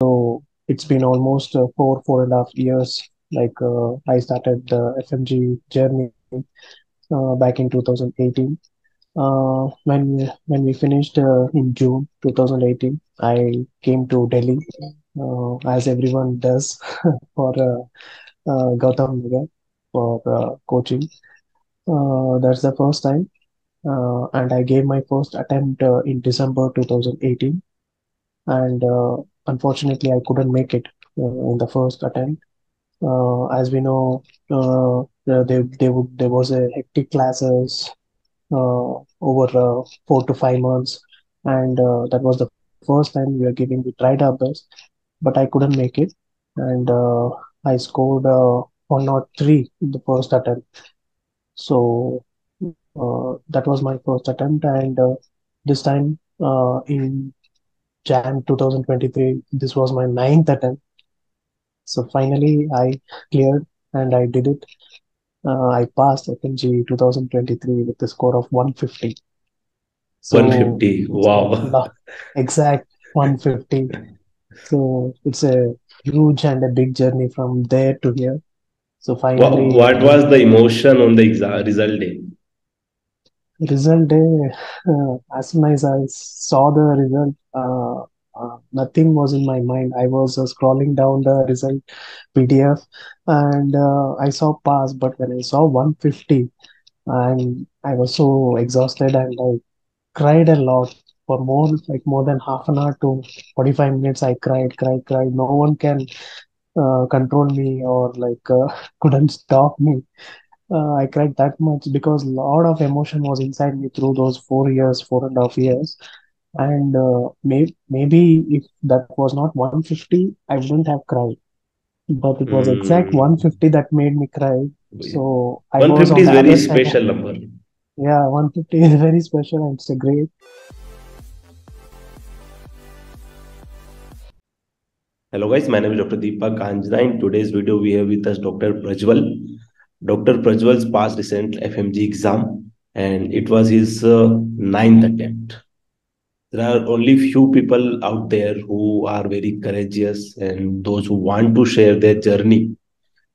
So it's been almost 4.5 years. I started the FMG journey back in 2018. When we finished in June 2018, I came to Delhi, as everyone does, for Gautam Nagar for coaching. That's the first time, and I gave my first attempt in December 2018, and unfortunately, I couldn't make it in the first attempt. As we know, there was a hectic classes over 4 to 5 months, and that was the first time we are giving. We tried our best, but I couldn't make it, and I scored 103 in the first attempt. So that was my first attempt, and this time in Jan 2023, this was my ninth attempt. So finally, I cleared and I did it. I passed FMG 2023 with a score of 150. So 150. it's a Wow. exact 150. So it's a huge and a big journey from there to here. So finally, What was the emotion on the exam result day? result day, as soon as I saw the result, nothing was in my mind. I was scrolling down the result PDF, and I saw pass, but when I saw 150, and I was so exhausted and I cried a lot for more than half an hour to 45 minutes. I cried. No one can control me or couldn't stop me. I cried that much because a lot of emotion was inside me through those 4 years, 4.5 years. And maybe if that was not 150, I wouldn't have cried. But it was exact Hmm. 150 that made me cry. So I was 150 on is the other very side of, special number. yeah, 150 is very special and it's a great. Hello guys, my name is Dr. Deepak Aanjna. In today's video, we have with us Dr. Prajwal. Dr. Prajwal's passed recent FMG exam and it was his ninth attempt. There are only few people out there who are very courageous and those who want to share their journey,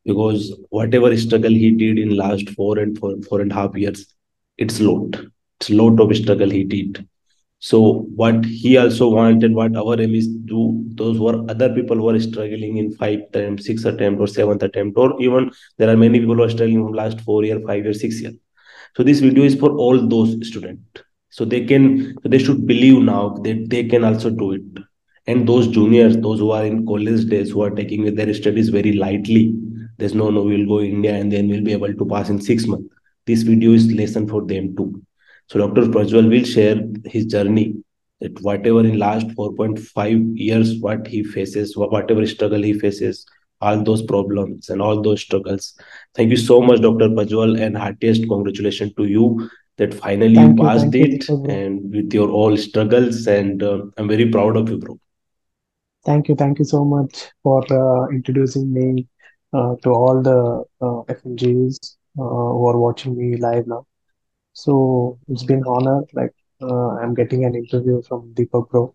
because whatever struggle he did in last 4.5 years, it's lot of struggle he did. So what he also wanted, what our aim is to those who are other people who are struggling in 5 attempt, 6 attempt, or seventh attempt, or even there are many people who are struggling from last 4 year, 5 year, 6 year. So this video is for all those students, so they should believe now that they can also do it. And those juniors, those who are in college days, who are taking their studies very lightly, there's no we'll go India and then we'll be able to pass in 6 months. This video is lesson for them too. So Dr. Prajwal will share his journey, that whatever in last 4.5 years, what he faces, whatever struggle he faces, all those problems and all those struggles. Thank you so much, Dr. Prajwal, and heartiest congratulations to you that finally you passed Thank you, it Deepak bro. and with your all struggles. And I'm very proud of you, bro. Thank you so much for introducing me to all the FMGs who are watching me live now. So it's been honor. I'm getting an interview from Deepak bro.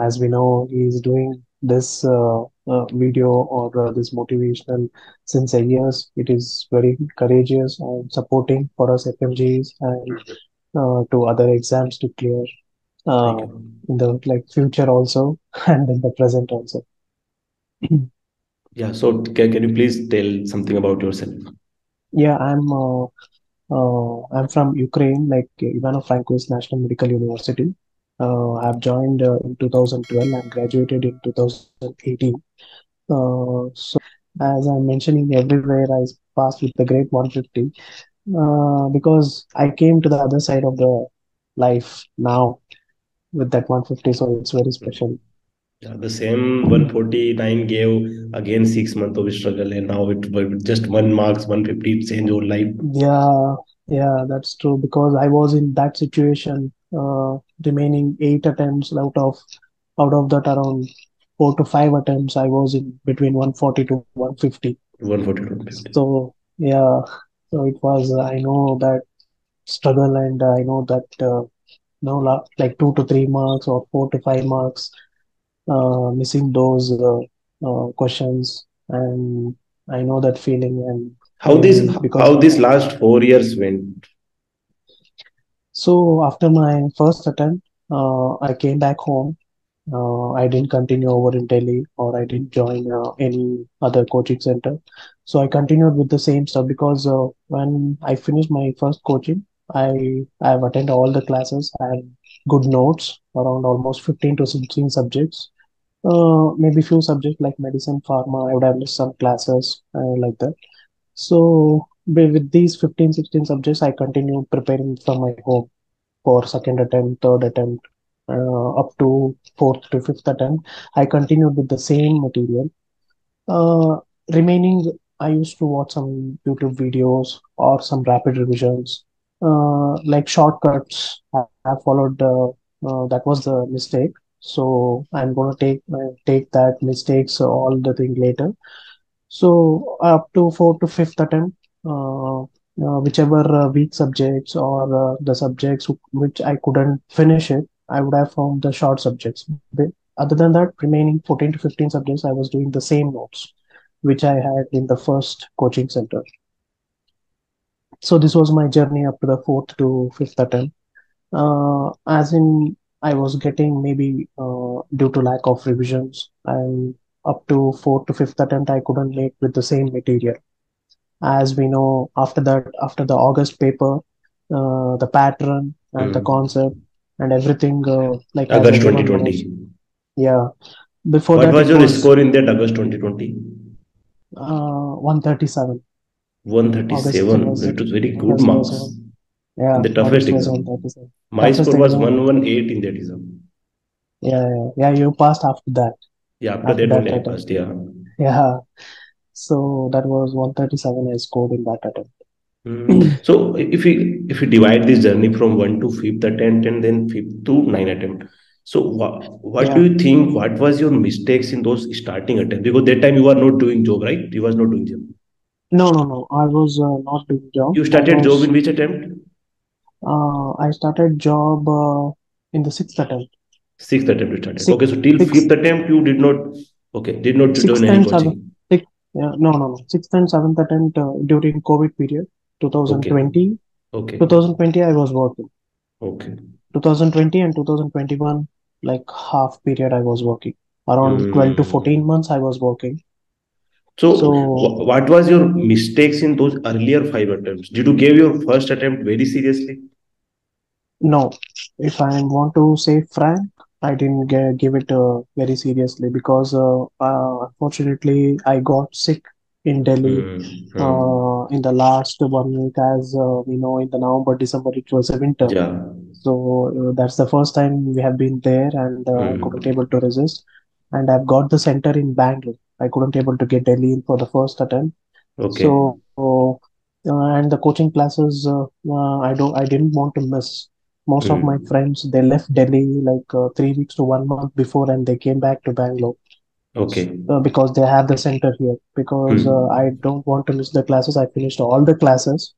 As we know, he's doing this video or this motivational since a years. It is very courageous and supporting for us FMGs and to other exams to clear Thank uh, you. in the future also and in the present also. Yeah, so can you please tell something about yourself? Yeah, I'm from Ukraine, like Ivano-Frankivsk National Medical University. I've joined in 2012 and graduated in 2018. So as I'm mentioning everywhere, I passed with the great 150 because I came to the other side of the life now with that 150. So it's very special. Yeah, the same 149 gave again 6 months of struggle, and now it just one marks 150 change your life. Yeah, yeah, that's true because I was in that situation, remaining 8 attempts out of that around 4 to 5 attempts, I was in between 140 to 150. 140 to 150. So yeah, so it was I know that struggle and I know that no like 2 to 3 marks or 4 to 5 marks. missing those questions, and I know that feeling. And How this I because how this last 4 years went? so after my first attempt, I came back home. I didn't continue over in Delhi, or I didn't join any other coaching center. So I continued with the same stuff because when I finished my first coaching, I have attended all the classes. I had good notes around almost 15 to 16 subjects. Maybe few subjects like medicine, pharma. I would have missed some classes like that. So with these 15, 16 subjects, I continued preparing from my home for second attempt, third attempt, up to fourth to fifth attempt. I continued with the same material. Uh, Remaining, I used to watch some YouTube videos or some rapid revisions, like shortcuts. I have followed. That was the mistake. So I'm gonna take that mistakes all the thing later. So up to fourth to fifth attempt, whichever weak subjects or the subjects which I couldn't finish it, I would have found the short subjects. Other than that, remaining 14 to 15 subjects, I was doing the same notes which I had in the first coaching center. So this was my journey up to the fourth to fifth attempt. As in, I was getting maybe due to lack of revisions, and up to fourth to fifth attempt, I couldn't make with the same material. As we know, after that, after the August paper, the pattern and the Hmm. concept and everything, like as August everyone knows, 2020. yeah. Before What that, was it your was score in that August 2020? 137. August 137. was It was very good August was marks one. in Yeah, the toughest August was exam. 137. My Toughest score was exam. 118 in that exam. Yeah, yeah, yeah. You passed after that. Yeah, after After that that only I attempt. passed. Yeah. Yeah. So that was 137 I scored in that attempt. So if we divide this journey from one to fifth attempt and then fifth to nine attempt, so what do Yeah. you think? What was your mistakes in those starting attempts? Because that time you were not doing job, right? You was not doing job. No, no, no. I was not doing job. You started job in which attempt? I started job in the sixth attempt. Sixth attempt you started. Sixth, Okay, so till sixth, fifth attempt you did not. Okay, did not join sixth any and seventh. coaching. Sixth, yeah, no, no, no. Sixth and seventh attempt during COVID period, Okay, 2020. okay, 2020, I was working. okay. 2020 and 2021, like half period, I was working. Around 12 to Hmm. 14 months, I was working. So, So what was your mistakes in those earlier five attempts? Did you give your first attempt very seriously? no, if I want to say frank, I didn't give it very seriously because unfortunately I got sick in Delhi Hmm. Hmm. in the last 1 week. As we know, in the November, December, it was a winter. Yeah. So that's the first time we have been there, and I couldn't Hmm. able to resist. And I've got the center in Bangalore. I couldn't able to get Delhi in for the first attempt. Okay. So and the coaching classes, I didn't want to miss. Most of my Hmm. friends, they left Delhi like 3 weeks to 1 month before, and they came back to Bangalore Okay. because they have the center here. Because I Hmm. don't want to miss the classes. I finished all the classes,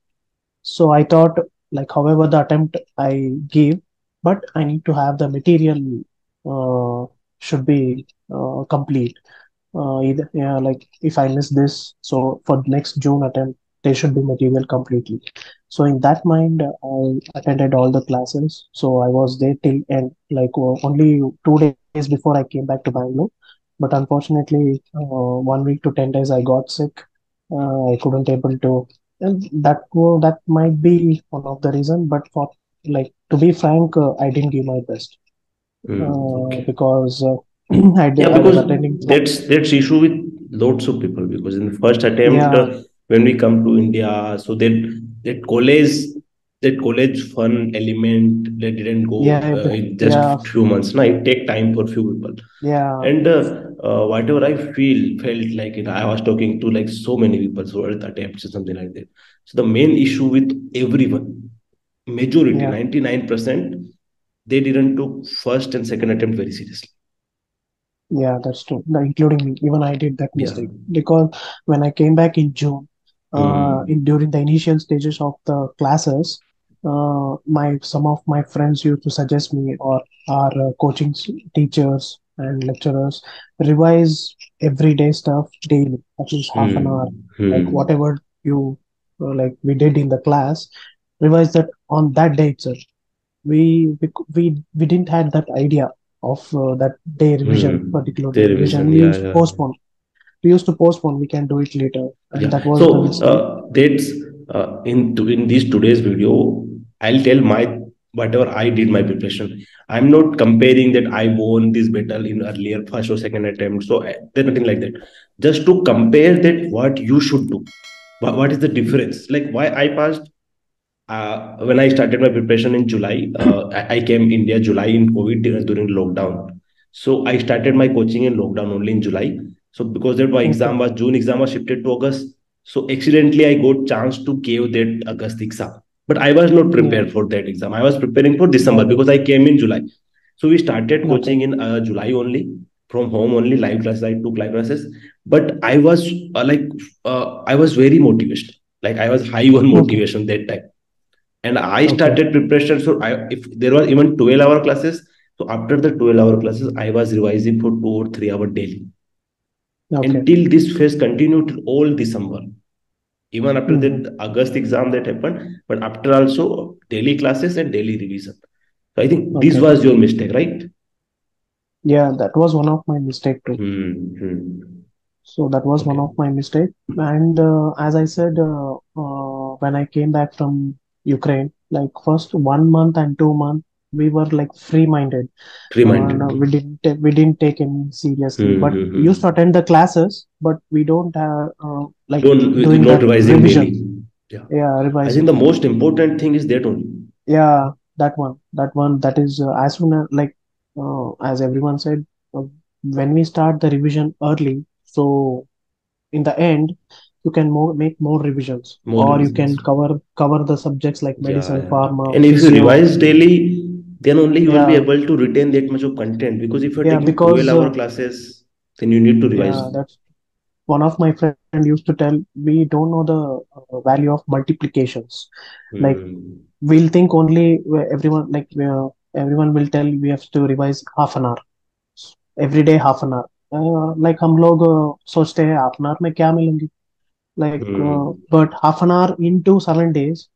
so I thought, like, however the attempt I give, but I need to have the material should be complete. Either, yeah, like if I miss this, so for next June attempt, there should be material completely. So in that mind, I attended all the classes. So I was there till end, like only 2 days before I came back to Bangalore. But unfortunately, 1 week to 10 days, I got sick. I couldn't able to, and that might be one of the reason. But for, like, to be frank, I didn't give my best Okay. because Yeah, I was because attending. that's issue with lots of people. Because in the first attempt, Yeah, when we come to India, so that college fun element that didn't go yeah, in yeah, just few months. Now it take time for few people. yeah, And whatever I felt like I was talking to like so many people who are at attempts or something like that. So the main issue with everyone, majority, yeah, 99%, they didn't took first and second attempt very seriously. yeah, that's true. Including me, even I did that Yeah. mistake because when I came back in June, Hmm. in during the initial stages of the classes, my some of my friends used to suggest me, or our teachers. and lecturers revise everyday stuff daily, at least half an hour, Hmm. like Hmm. whatever you like we did in the class, revise that on that day itself. We didn't had that idea of that day revision, Hmm. particular day The revision. revision. We Yeah. used to Yeah. postpone. We used to postpone. We can do it later, and Yeah. that was the So mistake. that's in this today's video, I'll tell my whatever I did my preparation. I'm not comparing that I won this battle in earlier first or second attempt. So there's nothing like that. Just to compare that what you should do. What is the difference? Like why I passed when I started my preparation in July, I came India July in COVID during lockdown. So I started my coaching in lockdown only in July. So because that my Okay. exam was June exam was shifted to August. So accidentally I got chance to give that August exam. But I was not Yeah. prepared for that exam. I was preparing for Got December it. because I came in July. So we started Okay. coaching in July only from home only live classes. I took live classes, but I was I was very motivated. Like I was high on Okay. motivation that time and I Okay. started preparation. So if there was even 12-hour classes, so after the 12-hour classes, I was revising for 2 or 3 hours daily Okay. until this phase continued till all December. Even after Hmm. the August exam that happened, but after also daily classes and daily revision. So I think this Okay. was your mistake, right? Yeah, that was one of my mistake too. Hmm. Hmm. So that was one Okay. of my mistake. And as I said, when I came back from Ukraine, like first 1 month and 2 months, we were like free-minded, and Reminded. we didn't take any seriously. Hmm. But Hmm. we used Hmm. to attend the classes, but we don't have like Don't doing not that revising revision. daily. Yeah. Yeah, I think revising. the most important thing is that only. Yeah, that is as soon as like as everyone said, when we start the revision early, so in the end you can make more revisions, More or you can revisions. cover the subjects like Yeah, medicine, yeah. pharma, And if you physio. revise daily, then only you will be Yeah, able to retain that much of content. Because if you're yeah, taking because 12-hour classes, then you need to revise. yeah, that's one of my friend used to tell, we don't know the value of multiplications. Like Hmm. we'll think only everyone like everyone will tell we have to revise half an hour every day, half an hour. like हम लोग सोचते हैं half an hour में क्या मिलेंगे, like Hmm. but half an hour into 7 days,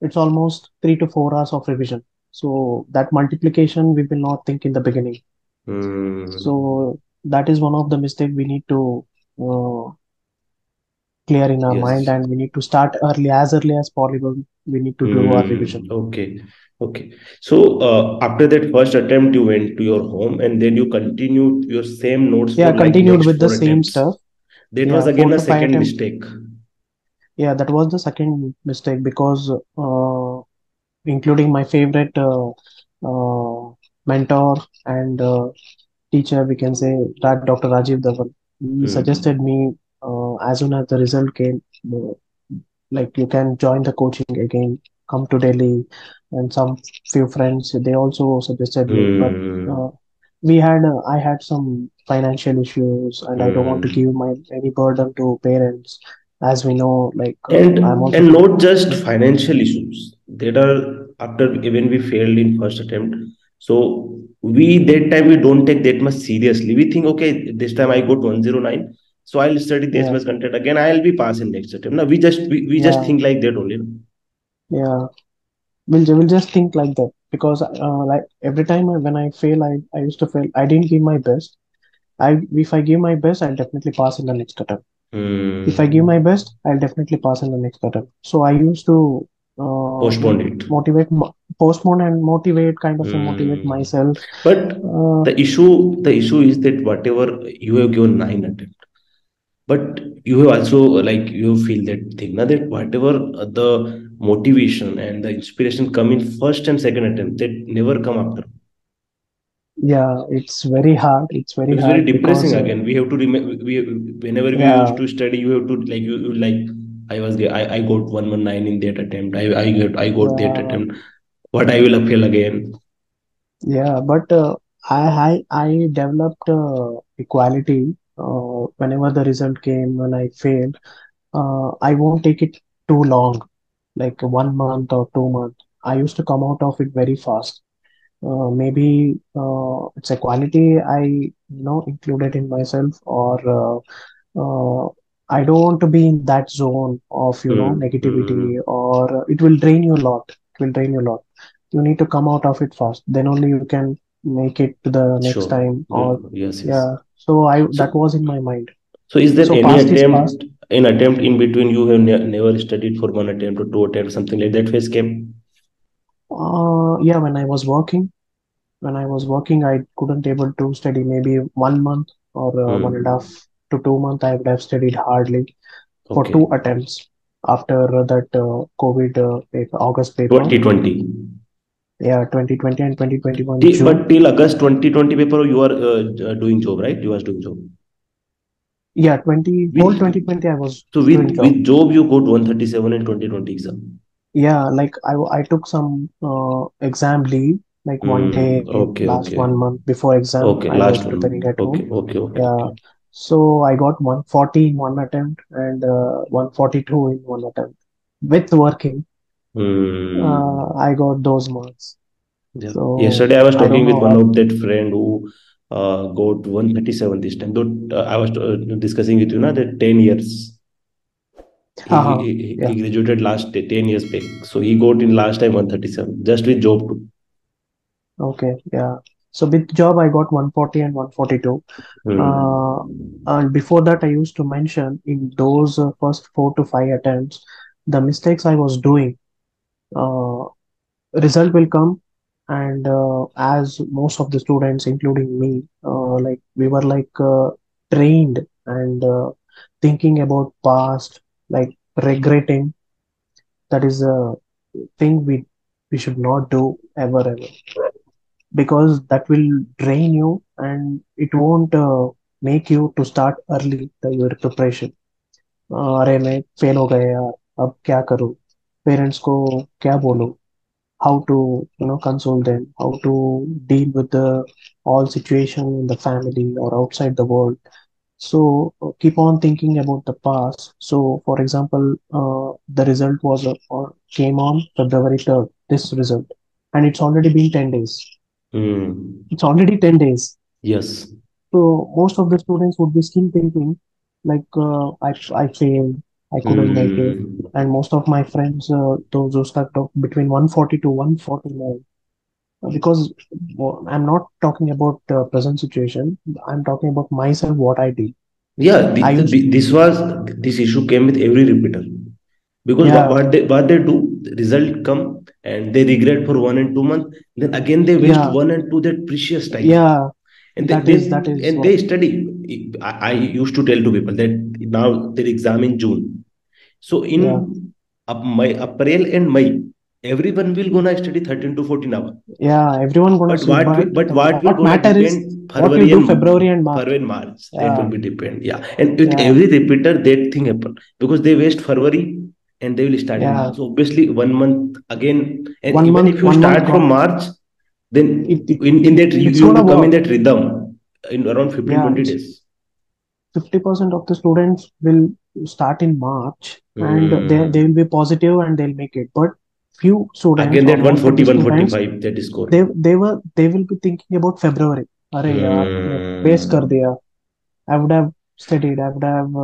it's almost 3 to 4 hours of revision. So that multiplication we will not think in the beginning. Hmm. So that is one of the mistake we need to uh, clear in our mind, Yes. and we need to start early as possible. We need to do our revision. Okay. Okay. So after that first attempt, you went to your home and then you continued your same notes Yeah, for like continued next with the four same attempts. stuff. That was Yeah, again four a to five second attempt. mistake. Yeah, that was the second mistake because including my favorite mentor and teacher, we can say that Dr. Rajiv Dhawan. He suggested Hmm. me as soon as the result came, uh, like you can join the coaching again, come to Delhi, and some few friends they also suggested me. But Hmm. uh, I had some financial issues, and I don't want to Hmm. give my any burden to parents. As we know, like I'm and also and not just financial issues that are after when we failed in first attempt. So we that time we don't take that much seriously. We think, okay, this time I got 109, so I'll study this yeah, much content again, I'll be passing next attempt. Now we just yeah, think like that only, no? yeah. We'll just think like that because like every time when I fail, I used to fail. I didn't give my best. I If I give my best, I'll definitely pass in the next attempt. If I give my Hmm. best, I'll definitely pass in the next attempt. So I used to like Postponed it. motivate, postpone and motivate, kind of motivate Hmm. myself. But Uh, the issue is that whatever you have given 9 attempts, but you have also like you feel that thing now that whatever the motivation and the inspiration come in first and second attempt that never come after. yeah, it's very hard. It's very It's very hard depressing because again. We have to remember whenever we used yeah, to study you have to like you like I got 119 in that attempt. I got that yeah, attempt. What I will fail again. yeah. But I developed equality whenever the result came when I failed. I won't take it too long, like 1 month or 2 months. I used to come out of it very fast. Maybe it's a quality I included in myself, or I don't want to be in that zone of negativity, Mm. or it will drain you a lot. It will drain you a lot. You need to come out of it fast. Then only you can make it to the next Sure. time. Or Yes, yes. yeah. So I that So, was in my mind. so is there So any past is past. attempt in between you have never studied for one attempt or two attempts, something like that phase came? Yeah, when I was working, I couldn't able to study maybe 1 month or 1.5 Hmm. to 2 months. I would have studied hardly for two Okay. attempts after that COVID paper, August paper. 2020. Yeah, 2020 and 2021 But June. till August 2020 paper, you are doing job, right? You was doing job. Yeah, 20 whole With 2020 I was so doing job. with job you got 137 in 2020 exam. Yeah, like I took some exam leave, like one day Okay, last okay. 1 month before exam. Okay, I was last preparing one. at home. Okay, okay, okay, Yeah, okay. so I got 140 in one attempt and 142 in one attempt. With working, Hmm. I got those marks. Yeah. So Yesterday I was I don't talking with know. one of that friend who got 137 this time. Though I was discussing with you now that 10 years. He Yeah. graduated last 10 years back. So he got in last time 137 just with job too. Okay. Yeah. So with job, I got 140 and 142. Uh, Hmm. and before that, I used to mention in those first 4 to 5 attempts, the mistakes I was doing. Uh, Result will come, and as most of the students, including me, like we were like trained and thinking about past, like regretting. That is a thing we should not do ever ever, because that will drain you and it won't make you to start early your preparation. अरे मैं fail हो गया यार, अब क्या करूँ, parents को क्या बोलूँ, how to console them, how to deal with the all situation in the family or outside the world. So keep on thinking about the past. So for example, the result was came on February 3rd, this result, and it's already been 10 days. Hmm. It's already 10 days. Yes. So most of the students would be still thinking like I failed, I couldn't make it. Hmm. And most of my friends, those who stuck between 140 to 149, because I'm not talking about the present situation. I'm talking about myself, what I did. Yeah, I used, this issue came with every repeater because yeah, what they do, result come and they regret for 1 and 2 months, then again they waste yeah, 1 and 2 that precious time, yeah. and That is what. they study. I used to tell to people that now their exam in June, so in Yeah, April and May, everyone will gonna study 13 to 14 hours. yeah. Everyone gonna But sleep, but what will what gonna matter is depend what you February do and February and March. February and March, that will Yeah, be depend. Yeah, and with yeah, every repeater that thing happen because they waste February and they will start in yeah. March. So obviously 1 month again, and one even month if you one month start from gone. March, then it, it in that it's you gonna will come in work. that rhythm in around 15 Yeah, 20 it's days. 50% of the students will start in March, and they will Hmm. be positive and they'll make it. But few students Again or that most of 140 the students, 145 that is score. they will be thinking about February. अरे यार मैं waste कर Hmm. दिया. I would have studied. I would have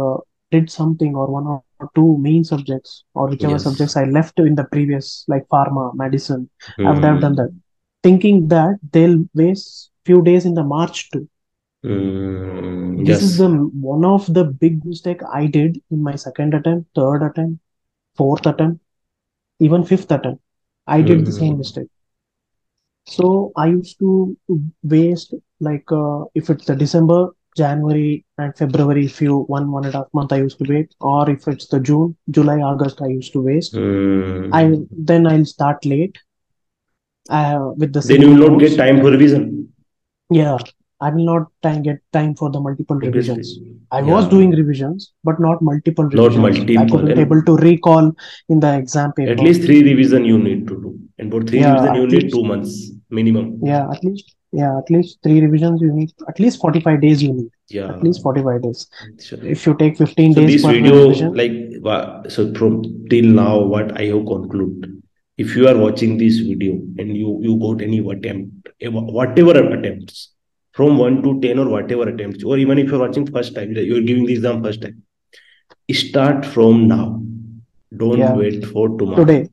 did something, or one or two main subjects, or whichever Yes. subjects I left in the previous, like pharma, medicine. I would have done that, Hmm. thinking that they'll waste few days in the March too. Hmm. This is Yes. the one of the big mistake I did in my second attempt, third attempt, fourth attempt, even fifth attempt. I did the same Hmm. mistake. So I used to waste, like if it's the December, January, and February, few 1.5 month I used to wait, or if it's the June, July, August I used to waste. I Hmm. then I'll start late with the Then you single will not get notes. time for revision. Yeah, I will not get time for the multiple Obviously. revisions. I was Yeah. doing revisions, but not multiple Not revisions. I multiple. couldn't able And to recall in the exam at paper. least three revision you need to do. And for three Yeah, revision you at need least 2 months minimum. at least three revisions you need. At least 45 days you need. At Yeah. least 45 days. Sure. If you take 15 So days this per video, revision, like, so from till now, what I have concluded. if you are watching this video and you got any attempt, whatever attempts, from 1 to 10 or whatever attempts, or even if you're watching first time, you're giving the exam first time, start from now. Don't Yeah, wait for tomorrow. today.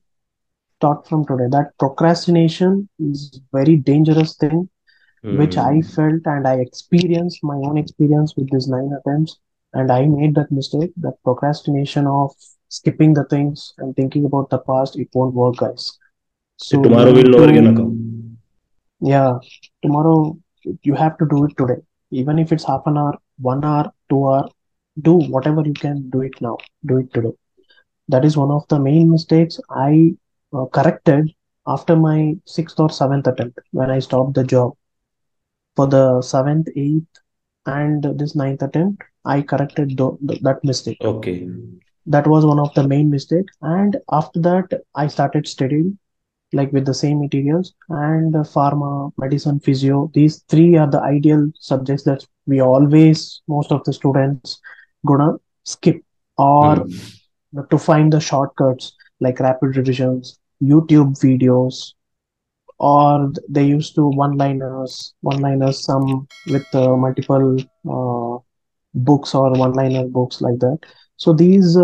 Start from today. That procrastination is very dangerous thing, which I Hmm. felt and I experienced my own experience with these 9 attempts. And I made that mistake, that procrastination of skipping the things and thinking about the past, it won't work, guys. The So you tomorrow will need never to, gonna come. yeah, tomorrow you have to do it today. Even if it's half an hour, 1 hour, 2 hour, do whatever you can do it now. Do it today. That is one of the main mistakes I corrected after my sixth or seventh attempt when I stopped the job. For the seventh, eighth, and this ninth attempt, I corrected that mistake. Okay. That was one of the main mistake. And after that, I started studying like with the same materials and pharma, medicine, physio. These three are the ideal subjects that we always, most of the students, gonna skip or Hmm. to find the shortcuts like rapid revisions, YouTube videos, or they used to one liners, some with multiple books or one-liner books like that. So these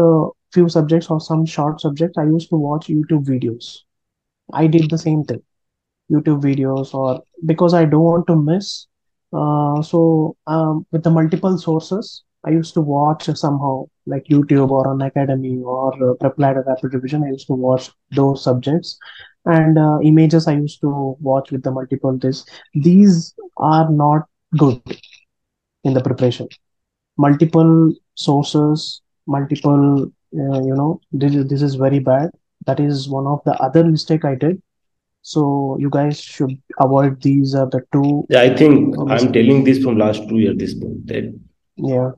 few subjects or some short subjects, I used to watch YouTube videos. I did the same thing, YouTube videos, or because I don't want to miss. With the multiple sources, I used to watch somehow like YouTube or on Academy or PLAB Rapid Revision. I used to watch those subjects, and images I used to watch with the multiple this. These are not good in the preparation. Multiple sources, multiple, this is very bad. That is one of the other mistake I did. So you guys should avoid. These are the two Yeah, I think I'm telling mistakes. this from last 2 years. This point that Yeah,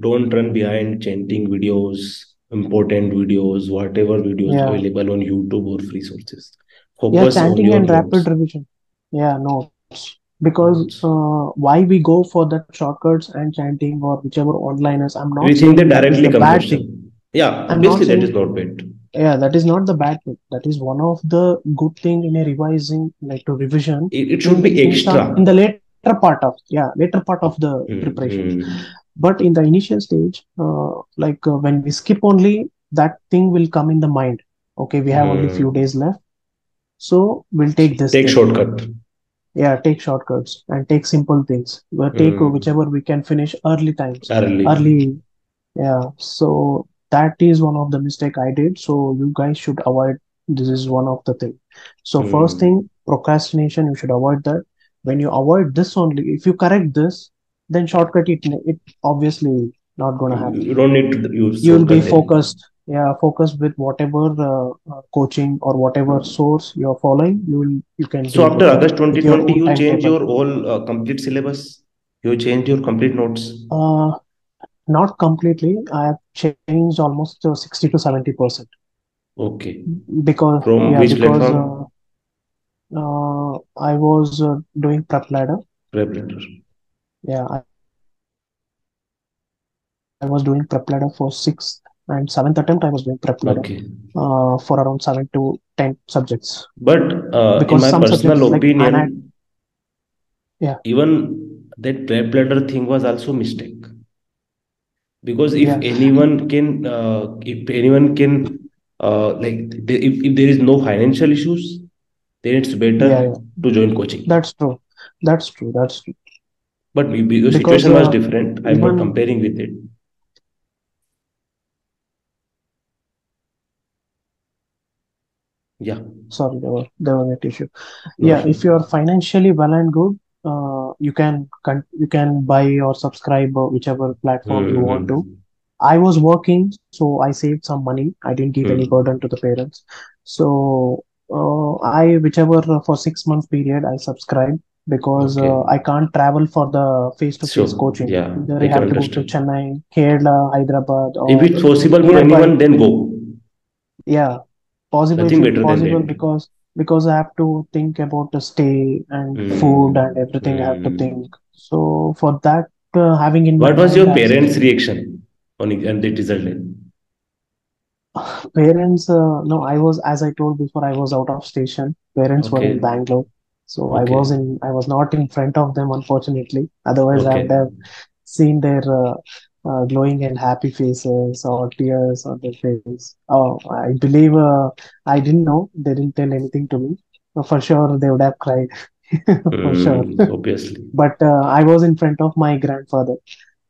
don't run behind chanting videos, important videos, whatever videos yeah, available on YouTube or free sources. yeah. Focus on Chanting your and rapid notes. revision. Yeah, notes. Because Notes. why we go for that shortcuts and chanting or whichever onliners? I'm not We think saying that that is directly the come bad thing. question. Yeah, I'm not obviously that is saying, not bad. yeah, that is not the bad thing. That is one of the good thing in a revising, like to revision It should be in extra. the later part of, yeah, later part of the Hmm, preparation. hmm. But in the initial stage, when we skip only, that thing will come in the mind. Okay, we have only few Hmm. days left, so we'll take this Take thing. shortcut. Yeah, take shortcuts and take simple things. We'll take Hmm. whichever we can finish early times, Early. early. Yeah, so that is one of the mistake I did. So you guys should avoid. This is one of the thing. So first Hmm. thing, procrastination. You should avoid that. When you avoid this only, if you correct this, then shortcut it obviously not gonna happen. You don't need to use You will be shortcut then. focused. Yeah, focused with whatever coaching or whatever source you're following. You can So deal after with that August with your 2020, own you change timetable. your whole complete syllabus. You change your complete notes. Uh, Not completely. I have changed almost 60 to 70%. Okay. Because From yeah, which because platform? I was doing prep ladder. Preparator. Yeah, I was doing prep ladder for sixth and seventh attempt. I was doing prep ladder for around Okay. 7 to 10 subjects, But because some in my subjects like personal anat. opinion, Yeah, even that prep ladder thing was also mistake. Because yeah, if anyone can, if there is no financial issues, then it's better yeah, yeah. to join coaching. That's true. That's true. That's true. But maybe your Because situation was different. I'm not even comparing with it. Yeah, sorry, there was an issue. no Yeah, issue. if you're financially well and good, you can buy or subscribe whichever platform you want to. Hmm. I was working, so I saved some money. I didn't give any burden to Hmm. the parents. So I whichever for 6 months period I subscribe, because Okay. I can't travel for the face-to-face So coaching. yeah, Either I I can have to go to understand. Chennai, Kerala, Hyderabad, If or it's possible for nearby. anyone, then go. Yeah, possible if Nothing it better than possible, that. because I have to think about the stay and food and Hmm. everything I have to think. Hmm. So for that, having in my What was mind, your I parents' subscribe. reaction on the result? Parents, no, I was, as I told before, I was out of station. Parents were in Okay. Bangalore, so Okay. I was not in front of them, unfortunately. Otherwise, I would Okay. have seen their glowing and happy faces or tears on their face. Oh, I believe I didn't know. They didn't tell anything to me. For sure, they would have cried, for sure. Obviously. But I was in front of my grandfather.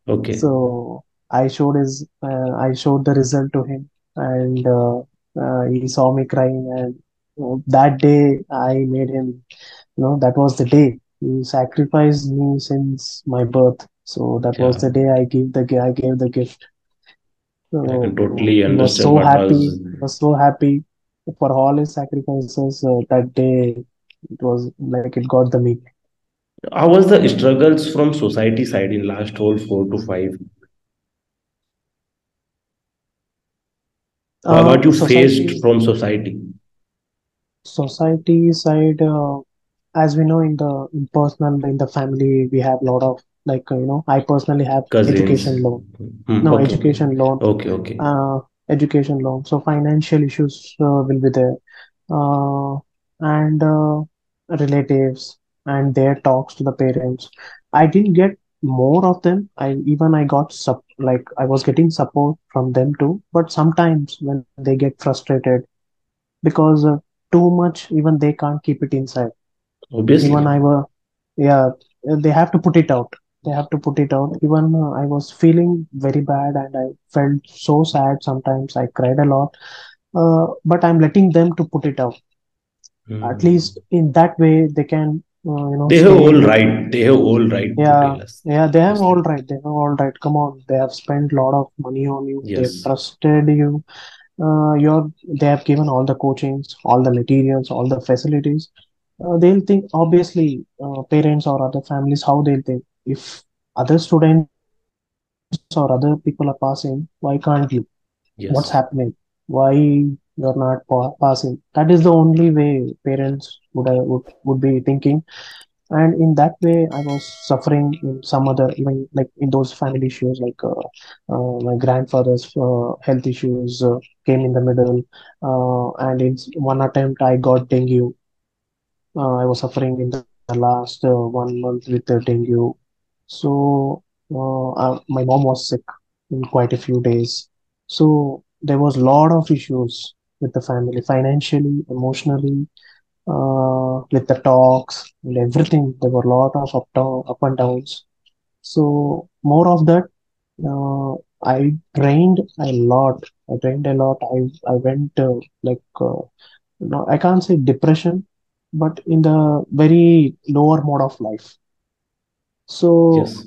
Okay. So I showed the result to him, and he saw me crying. And that day, I made him. That was the day he sacrificed me since my birth. So that was Yeah. the day I gave the gift. I can So totally he was understand so what happy. was. He was so happy for all his sacrifices. That day, it was like it got the meaning. How was the struggles from society side in last whole 4 to 5? What you faced Society from society? society side. As we know, in personal, in the family, we have a lot of, like, I personally have Cousins. education loan. No, Okay. education loan. Okay. Okay. uh, Education loan, so financial issues will be there. And relatives and their talks to the parents, I didn't get more of them. I got like I was getting support from them too, but sometimes when they get frustrated because too much, even they can't keep it inside. Even Obviously. I were, yeah, they have to put it out. They have to put it out. Even I was feeling very bad, and I felt so sad. Sometimes I cried a lot, but I'm letting them to put it out. At Hmm. least in that way they can They have stay all with. right. They have all right to Yeah, tell us. yeah, they have all Obviously. right. They have all right. Come on, they have spent a lot of money on you. They've Yes. trusted you. They have given all the coachings, all the materials, all the facilities. They'll think, obviously, parents or other families, how they'll think. If other students or other people are passing, why can't you? What's happening? Yes. Why you're not passing? That is the only way parents would be thinking. And in that way, I was suffering in some other, even like in those family issues, like my grandfather's health issues came in the middle. And in one attempt, I got dengue. I was suffering in the last 1 month with the dengue. So my mom was sick in quite a few days. So there was a lot of issues with the family, financially, emotionally, with the talks and everything. There were a lot of up and downs. So more of that. I trained a lot. I trained a lot. I went like no, I can't say depression, but in the very lower mode of life. So Yes.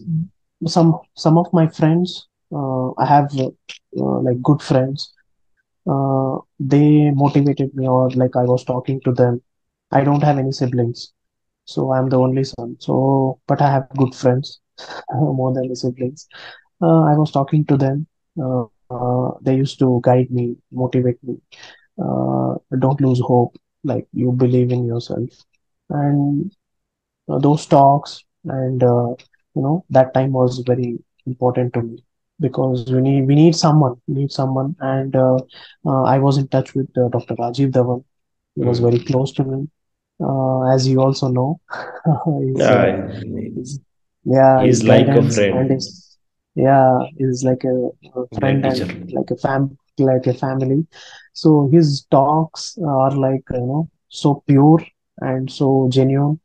some of my friends, I have like good friends. They motivated me, or like I was talking to them. I don't have any siblings, so I'm the only son. So, but I have good friends, more than the siblings. I was talking to them. They used to guide me, motivate me. Don't lose hope. Like, you believe in yourself. And those talks, and that time was very important to me, because we need someone. We need someone. And I was in touch with Dr. Rajiv Dhawan. He was very Hmm. close to me, as you also know. his, uh, Yeah. his Yeah, his He's like a guidance and friend, his, yeah, is like a guide friend teacher. and like a family. So his talks are like, so pure and so genuine.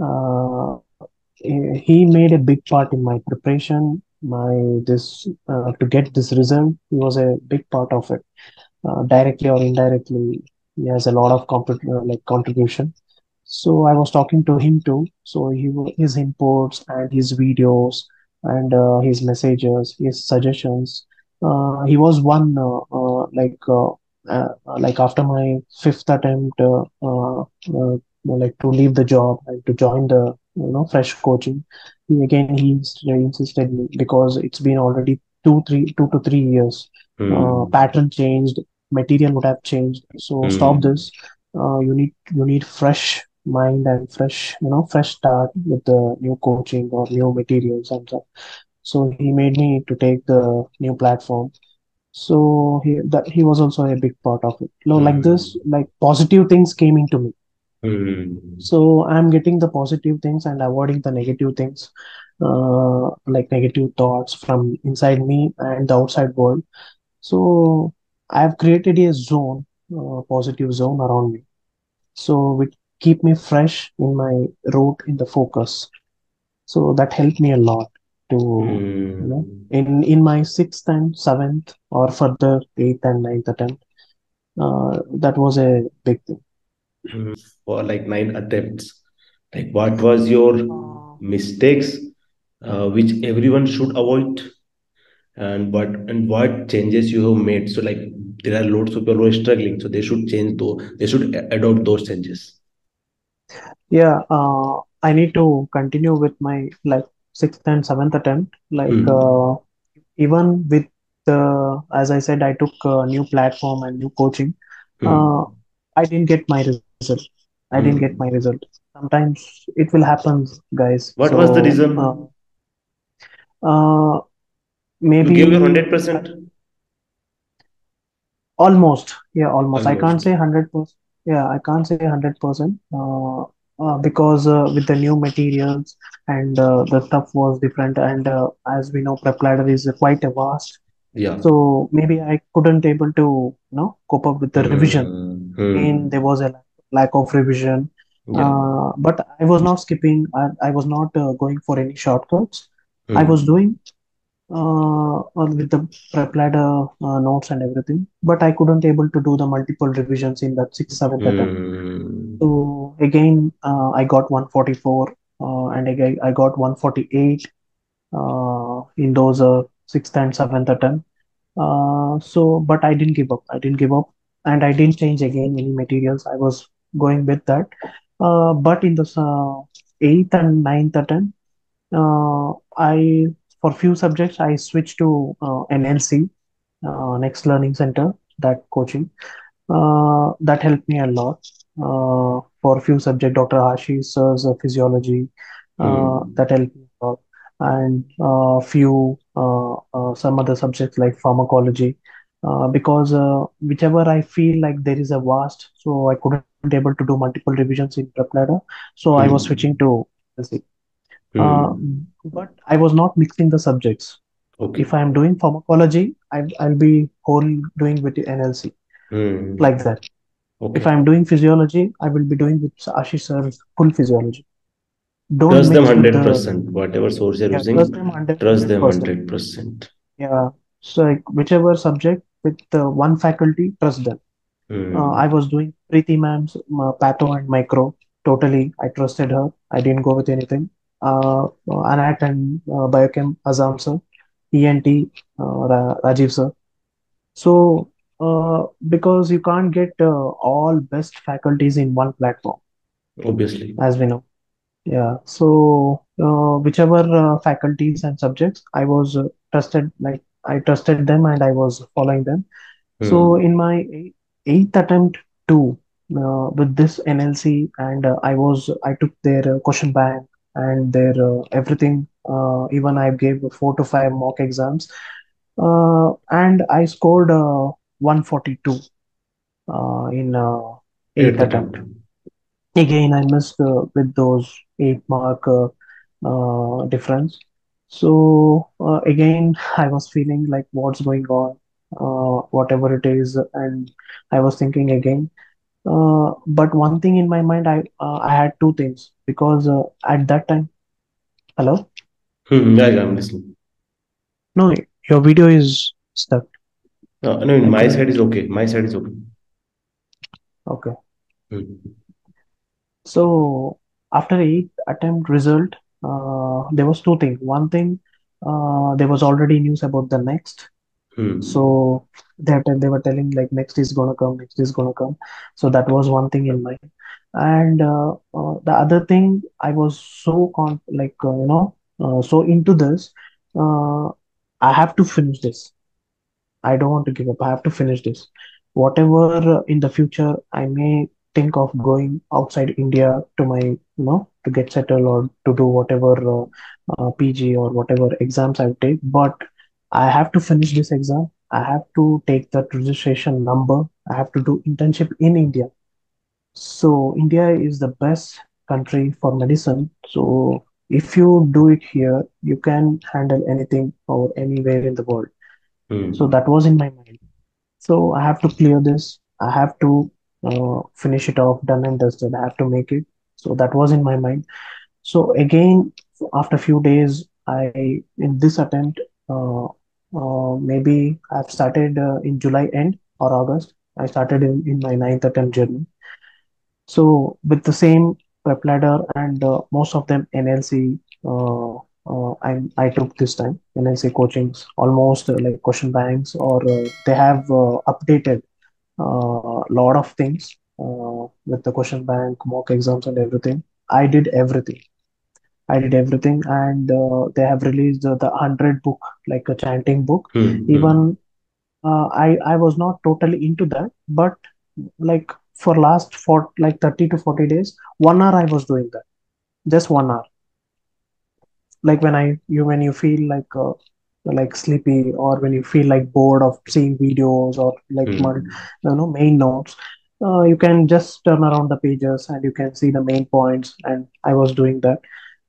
uh, he made a big part in my preparation, my this to get this result. He was a big part of it, directly or indirectly. He has a lot of like contribution. So I was talking to him too. So his inputs and his videos and his messages, his suggestions. He was one like after my fifth attempt, like to leave the job and to join the fresh coaching. He insisted me, because it's been already 2 to 3 years. Hmm. Pattern changed, material would have changed. So stop Hmm. this. You need fresh mind and fresh start with the new coaching or new materials and stuff. So he made me to take the new platform. So he was also a big part of it. No, like this, Hmm. like positive things came into me. Hmm. So I'm getting the positive things and avoiding the negative things, like negative thoughts from inside me and the outside world. So I've created a zone, positive zone around me. So it keep me fresh in my route in the focus. So that helped me a lot to, Hmm. in my sixth and seventh or further eighth and ninth attempt. That was a big thing. For like 9 attempts, like what was your Uh, mistakes, which everyone should avoid, and what changes you have made? So like there are lots of people who are struggling, so they should change though, they should adopt those changes. yeah, I need to continue with my like sixth and seventh attempt. Like Hmm. even with as I said, I took a new platform and new coaching. Uh, Hmm. I didn't get my result. I didn't get my Hmm. result. Sometimes it will happen, guys. What was the So reason? uh, You gave your maybe 100%. almost, yeah, almost. I can't Almost. say 100%. Yeah, I can't say 100%. Because with the new materials and the stuff was different, and as we know, prep ladder is quite a vast. Yeah. So maybe I couldn't able to, cope up with the revision. Hmm. Again, there Hmm. was a lack of revision. Yeah. But I was not skipping. I was not going for any shortcuts. I was Hmm. doing with the prep ladder notes and everything, but I couldn't able to do the multiple revisions in that sixth, seventh attempt. Hmm. So again, I got 144, and I got 148 in those sixth and seventh attempt. But I didn't give up. I didn't give up, and I didn't change again any materials. I was going with that. But in the eighth and ninth attempt, I for few subjects I switched to NLC, Next Learning Center, that coaching. That helped me a lot. For a few subjects, Dr. Ashish sir's physiology, Hmm. that helped me a lot, and few some other subjects like pharmacology. Because whichever I feel like there is a vast, so I couldn't able to do multiple revisions in prep ladder, so I was switching Hmm. to NLC. Uh, Hmm. but I was not mixing the subjects. Okay. If I am doing pharmacology, I'll be whole doing with the NLC Hmm. like that. If Okay. I'm doing physiology, I will be doing with Ashish sir's full physiology. Don't Trust them mix with the, 100%. Whatever source you're yeah, using, trust them trust them 100%. 100%. Yeah. So like whichever subject with one faculty, trust them. I Hmm. was doing Preeti ma'am's patho and micro. Totally, I trusted her. I didn't go with anything. Anat and biochem Azam sir, ENT Rajiv sir. So because you can't get all best faculties in one platform, Obviously. as we know. Yeah. So whichever faculties and subjects I was trusted, like I trusted them and I was following them. So in Hmm. my eighth attempt too, with this NLC, and I took their question bank and their everything. Even I gave 4 to 5 mock exams, and I scored 142 in eighth Eighth attempt. attempt. Again, I missed with those 8 mark difference. So again, I was feeling like what's going on, whatever it is, and I was thinking again. But one thing in my mind, I had two things because at that time, hello, Hmm. Yeah, yeah, I'm listening. no, your video is stuck. No, in I my couldn't. side is okay. My side is okay. Okay. Hmm. So after eighth attempt result, there was two things. One thing, there was already news about the next. Hmm. So that they were telling like next is gonna come, next is gonna come. So that was one thing in mind. And the other thing, I was so so into this. Uh, I have to finish this. I don't want to give up. I have to finish this. Whatever in the future I may think of going outside India to to get settled or to do whatever PG or whatever exams I take, but I have to finish this exam. I have to take that registration number. I have to do internship in India. So India is the best country for medicine. So if you do it here, you can handle anything or anywhere in the world. So Hmm. that was in my mind. So I have to clear this. I have to finish it off, done and dusted. I have to make it. So that was in my mind. So again, after few days, I in this attempt, maybe I've started in July end or August. I started in my ninth attempt journey. So with the same prep ladder and most of them NLC, I took this time NLC coachings, almost like question banks, or they have updated lot of things with the question bank, mock exams, and everything. I did everything. I did everything, and they have released the 100 book, like a chanting book. Hmm. Hmm. Even I was not totally into that, but like for last for like 30 to 40 days, 1 hour I was doing that, just 1 hour. Like when you feel like sleepy, or when you feel like bored of seeing videos or like Hmm. main notes, you can just turn around the pages and you can see the main points. And I was doing that,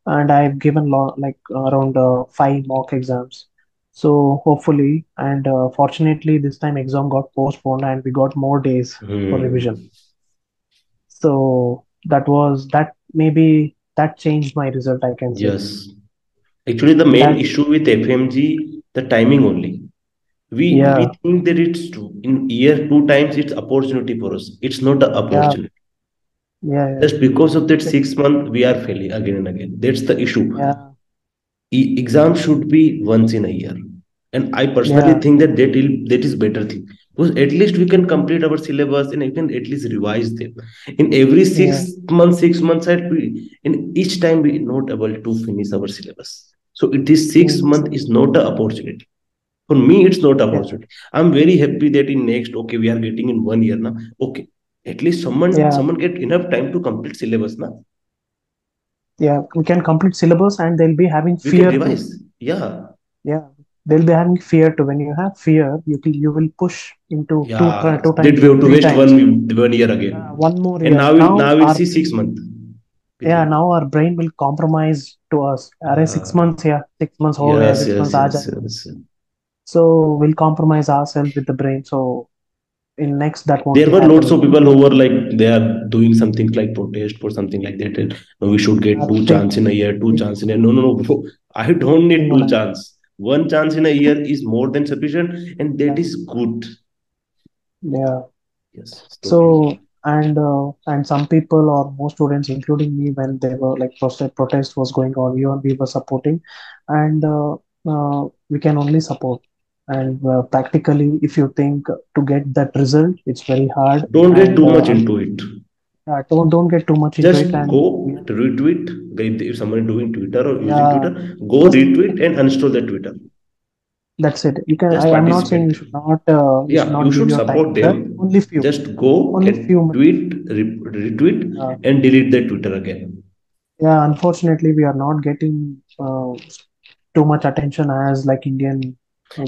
and I've given like around 5 mock exams. So hopefully, and fortunately, this time exam got postponed and we got more days for revision. Hmm. So that maybe that changed my result, I can say. Yes. Actually, the main That issue with FMG, the timing only. We yeah, think that it's in year two times it's opportunity for us. It's not the yeah, opportunity. yeah, yeah, Just because of that Th- 6 month, we are failing again and again. That's the issue. yeah, Exam should be once in a year, and I personally yeah, think that that is better thing, because at least we can complete our syllabus and we can at least revise them. In every yeah, 6 months, 6 months, in each time we not able to finish our syllabus. So it is six mm, month is not an opportunity. For me, it's not yeah, opportunity. I'm very happy that in next, okay, we are getting in 1 year now. Okay, at least yeah, someone get enough time to complete syllabus now. yeah. We can complete syllabus, and they'll be having We can fear too. revise. Yeah. Yeah, they'll be having fear too. When you have fear, you will push into Yeah, two that times we or have to three waste times. 1 year again. One more And year. now it's 6 month Yeah, period. now our brain will compromise to us. अरे 6 months, yeah, 6 months हो गया, Yes, 6 months yes, आ yes, जाएगा. yes. So we'll compromise ourselves with the brain. So in next that won't There be were lots happening. of people who were like they are doing something like protest or something like that. And we should get two Nothing, chance in a year, two nothing chance in a gonna year. happen. No, no, no, bro. I don't Nothing need gonna two happen. chance. One chance in a year is more than sufficient, and that Yeah, is good. yeah. Yes, So totally. and some people or most students, including me, when they were like protest was going on, even we were supporting, and we can only support. And practically, if you think to get that result, it's very hard. Don't get And too much into it. don't get too much into Just it. And go retweet. If someone is doing Twitter or using yeah, Twitter, go just retweet and uninstall the Twitter. that's it. You can. Just I'm not saying participate. you should Yeah, you not give should your time support to that. them. Just go Only few and minutes. retweet, Uh, and delete the Twitter again. yeah, unfortunately, we are not getting too much attention as like Indian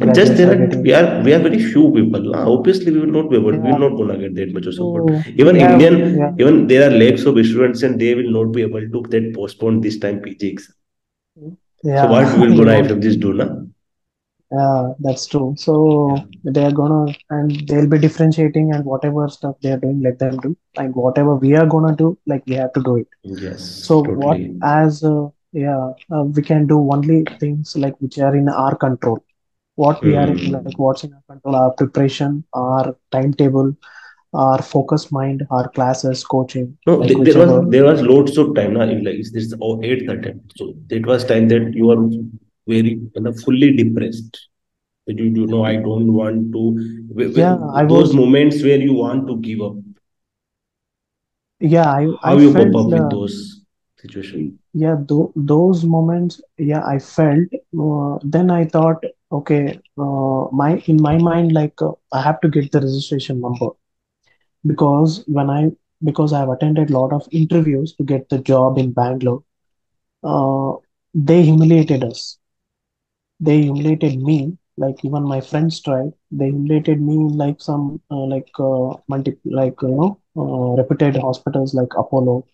And just graduates there are are getting. we are very few people. Obviously, we will not be able. We will Yeah. not gonna get that much of support. So Even we have, Indian, yeah, even there are lakhs of students, and they will not be able to that postpone this time PG exam. So yeah, what will you gonna won't. FMGs do now? Yeah, that's true. Yeah. So they're gonna, and they'll be differentiating, and whatever stuff they're doing, let them do. And whatever we are gonna do, like we have to do it. Yes, So what totally. as yeah, we can do only things like which are in our control. What we are like, Hmm. what's in our control, our preparation, our timetable, our focused mind, our classes, coaching, No, like there was whichever. loads of time now. In like this is eighth attempt, so that was time that you are very fully depressed. That you know I don't want to. Yeah, I Those was. moments where you want to give up. Yeah, How I you cope felt. up with those situations? Yeah, those moments. Yeah, I felt. Then I thought, okay, my in my mind, like I have to get the registration number because because I have attended a lot of interviews to get the job in Bangalore. Uh, they humiliated us. They humiliated me. Like even my friends tried. They humiliated me in like some reputed hospitals like Apollo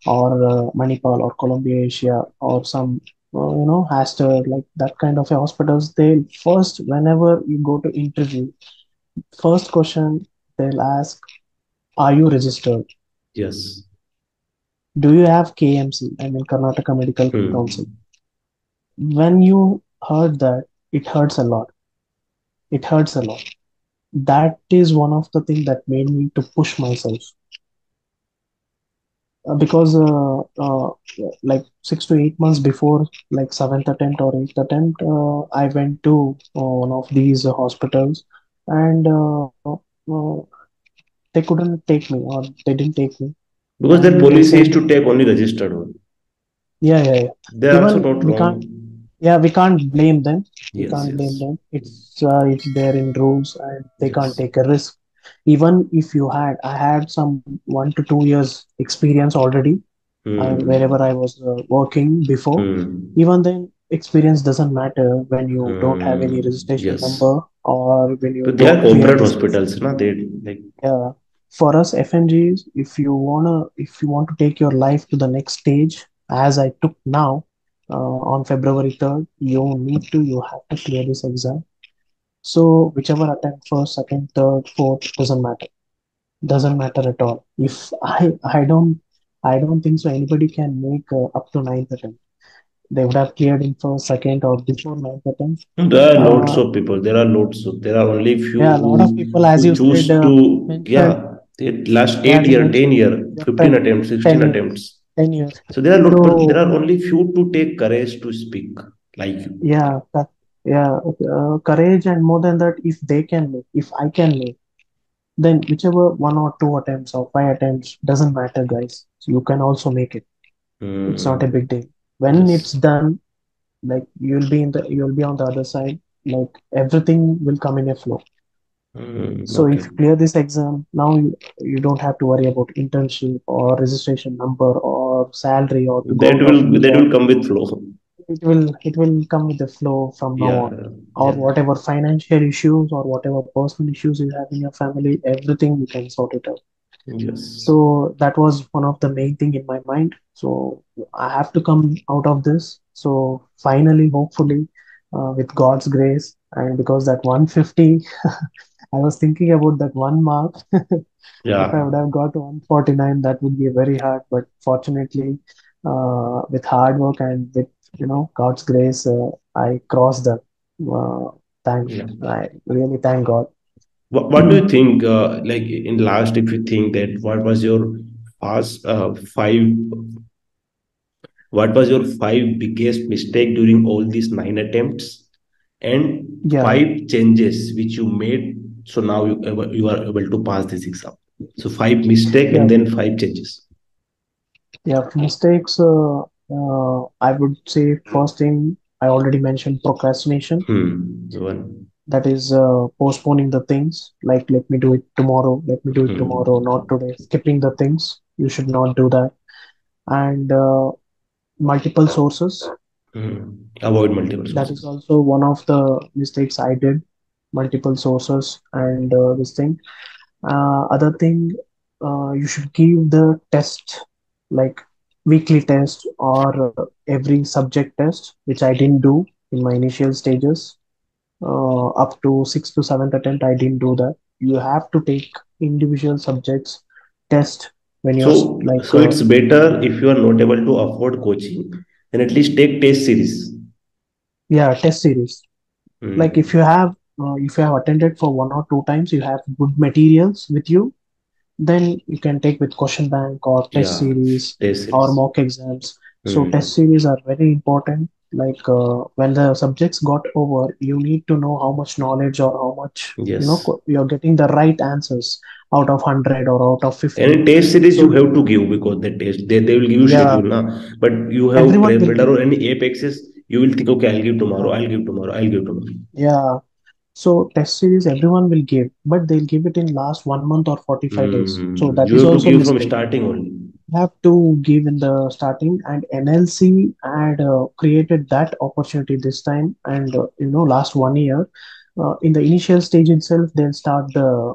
or Manipal or Columbia Asia or some Astor, like that kind of a hospitals. They first, whenever you go to interview, first question they'll ask, are you registered? Yes. Do you have KMC? I mean Karnataka Medical Council. Hmm. When you heard that, it hurts a lot. It hurts a lot. That is one of the things that made me to push myself. Because like 6 to 8 months before, like seventh attempt or eighth attempt, I went to one of these hospitals, and they couldn't take me, or they didn't take me. Because their Then they policy is said, to take only registered one. yeah, yeah, yeah. They are also Even not we can't, wrong. yeah, we can't blame them. We Yes, can't blame yes. them. It's there in rules, and they can't Yes. take a risk. Even if I had some 1 to 2 years experience already, wherever I Hmm. was working before. Hmm. Even then, experience doesn't matter when you don't have any Hmm. registration Yes. number or when you But they are don't clear corporate this exam. hospitals, na? They like. For us FMGs, if you want to take your life to the next stage, as I took now, on February 3rd, you have to clear this exam. So whichever attempt, first, second, third, fourth, doesn't matter at all. If I don't think so anybody can make up to ninth attempt. They would have cleared in first, second, or before ninth attempt. There are lots Uh, of people. There are lots of. There are only few yeah, a lot of people, as who you said, choose to, mentioned, yeah. They last yeah, eight as you year, ten mentioned, year, your 15 friend, attempts, 16 10 years, attempts. 10 years. So there are lot, but there So are only few to take courage to speak like you. yeah, yeah, courage, and more than that, if they can make, if I can make, then whichever one or two attempts or five attempts doesn't matter, guys. So you can also make it. It's not a Hmm. big deal. When it's Yes. done, like you'll be on the other side. Like everything will come in a flow. Hmm. So Okay. if you clear this exam, now you don't have to worry about internship or registration number or salary or to go out of That visa. will come with flow. It will come with the flow from now Yeah. on. Or Yeah. whatever financial issues or whatever personal issues you have in your family, everything you can sort it out. Yes. So that was one of the main thing in my mind. So I have to come out of this. So finally, hopefully, with God's grace, and because that 150, I was thinking about that one mark. If I Yeah. would have got to 149, that would be very hard. But fortunately, with hard work and with God's grace, I crossed that. Uh, Yeah. I really thank God. What do you think? Like in last, if you think that, past five what was your five biggest mistake during all these nine attempts, and Yeah, five changes which you made, so now you are able to pass this exam. So five mistake yeah, and then five changes. yeah. Mistakes. I would say first thing I already mentioned, procrastination. One. That is postponing the things. Like let me do it tomorrow. Let me do it tomorrow, not Hmm. today. Skipping the things. You should not do that. And multiple sources. Avoid multiple That is sources. also one of the mistakes I did. Multiple sources and this thing. Other thing, you should give the test, like weekly test or every subject test, which I didn't do in my initial stages. Up to sixth to seventh attempt, I didn't do that. You have to take individual subjects test when you're So it's better if you are not able to afford coaching, then at least take test series. yeah, test series. Like Hmm. if you have attended for 1 or 2 times, you have good materials with you, then you can take with question bank or test Yeah, series test or series. mock exams. So test Hmm. series are very important. Like when the subjects got over, you need to know how much knowledge or how much Yes. you're getting the right answers out of 100 or out of And 50. in test series, you So have to give, because the test they will give you yeah, schedule now. But you have everyone will Radar give. or any apexes, you will think, okay, I'll give tomorrow, Yeah, I'll give tomorrow, I'll give tomorrow. yeah. So test series everyone will give, but they'll give it in last 1 month or 45 days. So that You is have to also give from mistake. starting only. have to give in the starting, and NLC had created that opportunity this time. And last 1 year, in the initial stage itself, they'll start the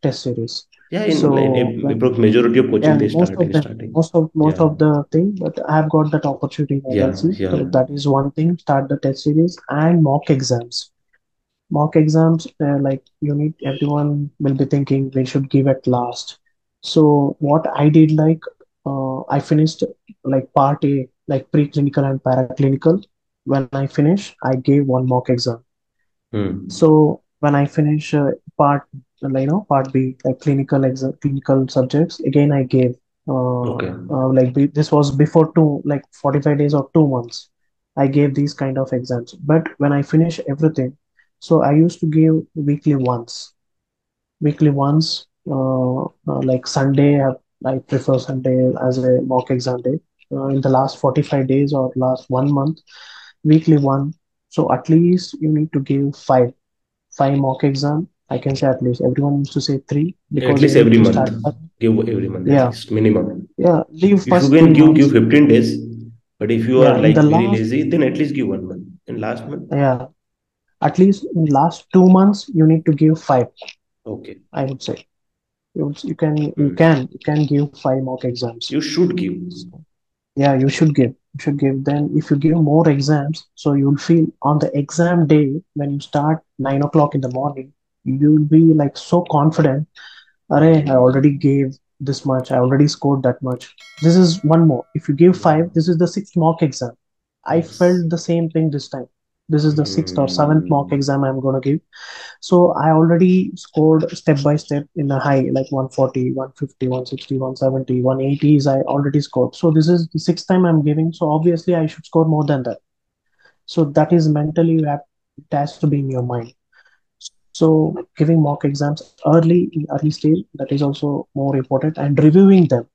test series. Yeah, in So when approx majority of coaching yeah, they most start of in them, starting. most Yeah, of the thing, but I have got that opportunity in yeah, NLC. yeah. So that is one thing. Start the test series and mock exams, like you need, everyone will be thinking we should give at last. So what I did, like, I finished like part A, like preclinical and paraclinical. When I finish, I gave one mock exam. Hmm. So when I finish part part B, like clinical subjects, again I gave Okay. this was before two, like 45 days or 2 months. I gave these kind of exams. But when I finish everything, so I used to give weekly once, like Sunday. I prefer Sunday as a mock exam day. In the last 45 days or last 1 month, weekly one. So at least you need to give five mock exam. I can say at least. Everyone used to say three At because you least need every to month. start early. Give every month at Yeah, least minimum. yeah. Leave If you first can three give months. 15 days, but if you are Yeah, in like the very last, lazy, then at least give 1 month. And last month, yeah, at least in last 2 months, you need to give five. okay. I would say you can Hmm. give five mock exams. You should give. So, yeah, you should give. You should give. Then if you give more exams, so you'll feel on the exam day when you start 9 o'clock in the morning, you'll be like so confident. Array, I already gave this much. I already scored that much. This is one more. If you give Yeah. five, this is the sixth mock exam. I Yes. felt the same thing this time. This is the sixth or seventh mock Hmm. exam I'm gonna give. So I already scored step by step in a high, like 140, 150, 160, 170, 180s. I already scored. So this is the sixth time I'm giving. So obviously I should score more than that. So that is mentally you have, it has to be in your mind. So giving mock exams early in early stage, that is also more important, and reviewing them,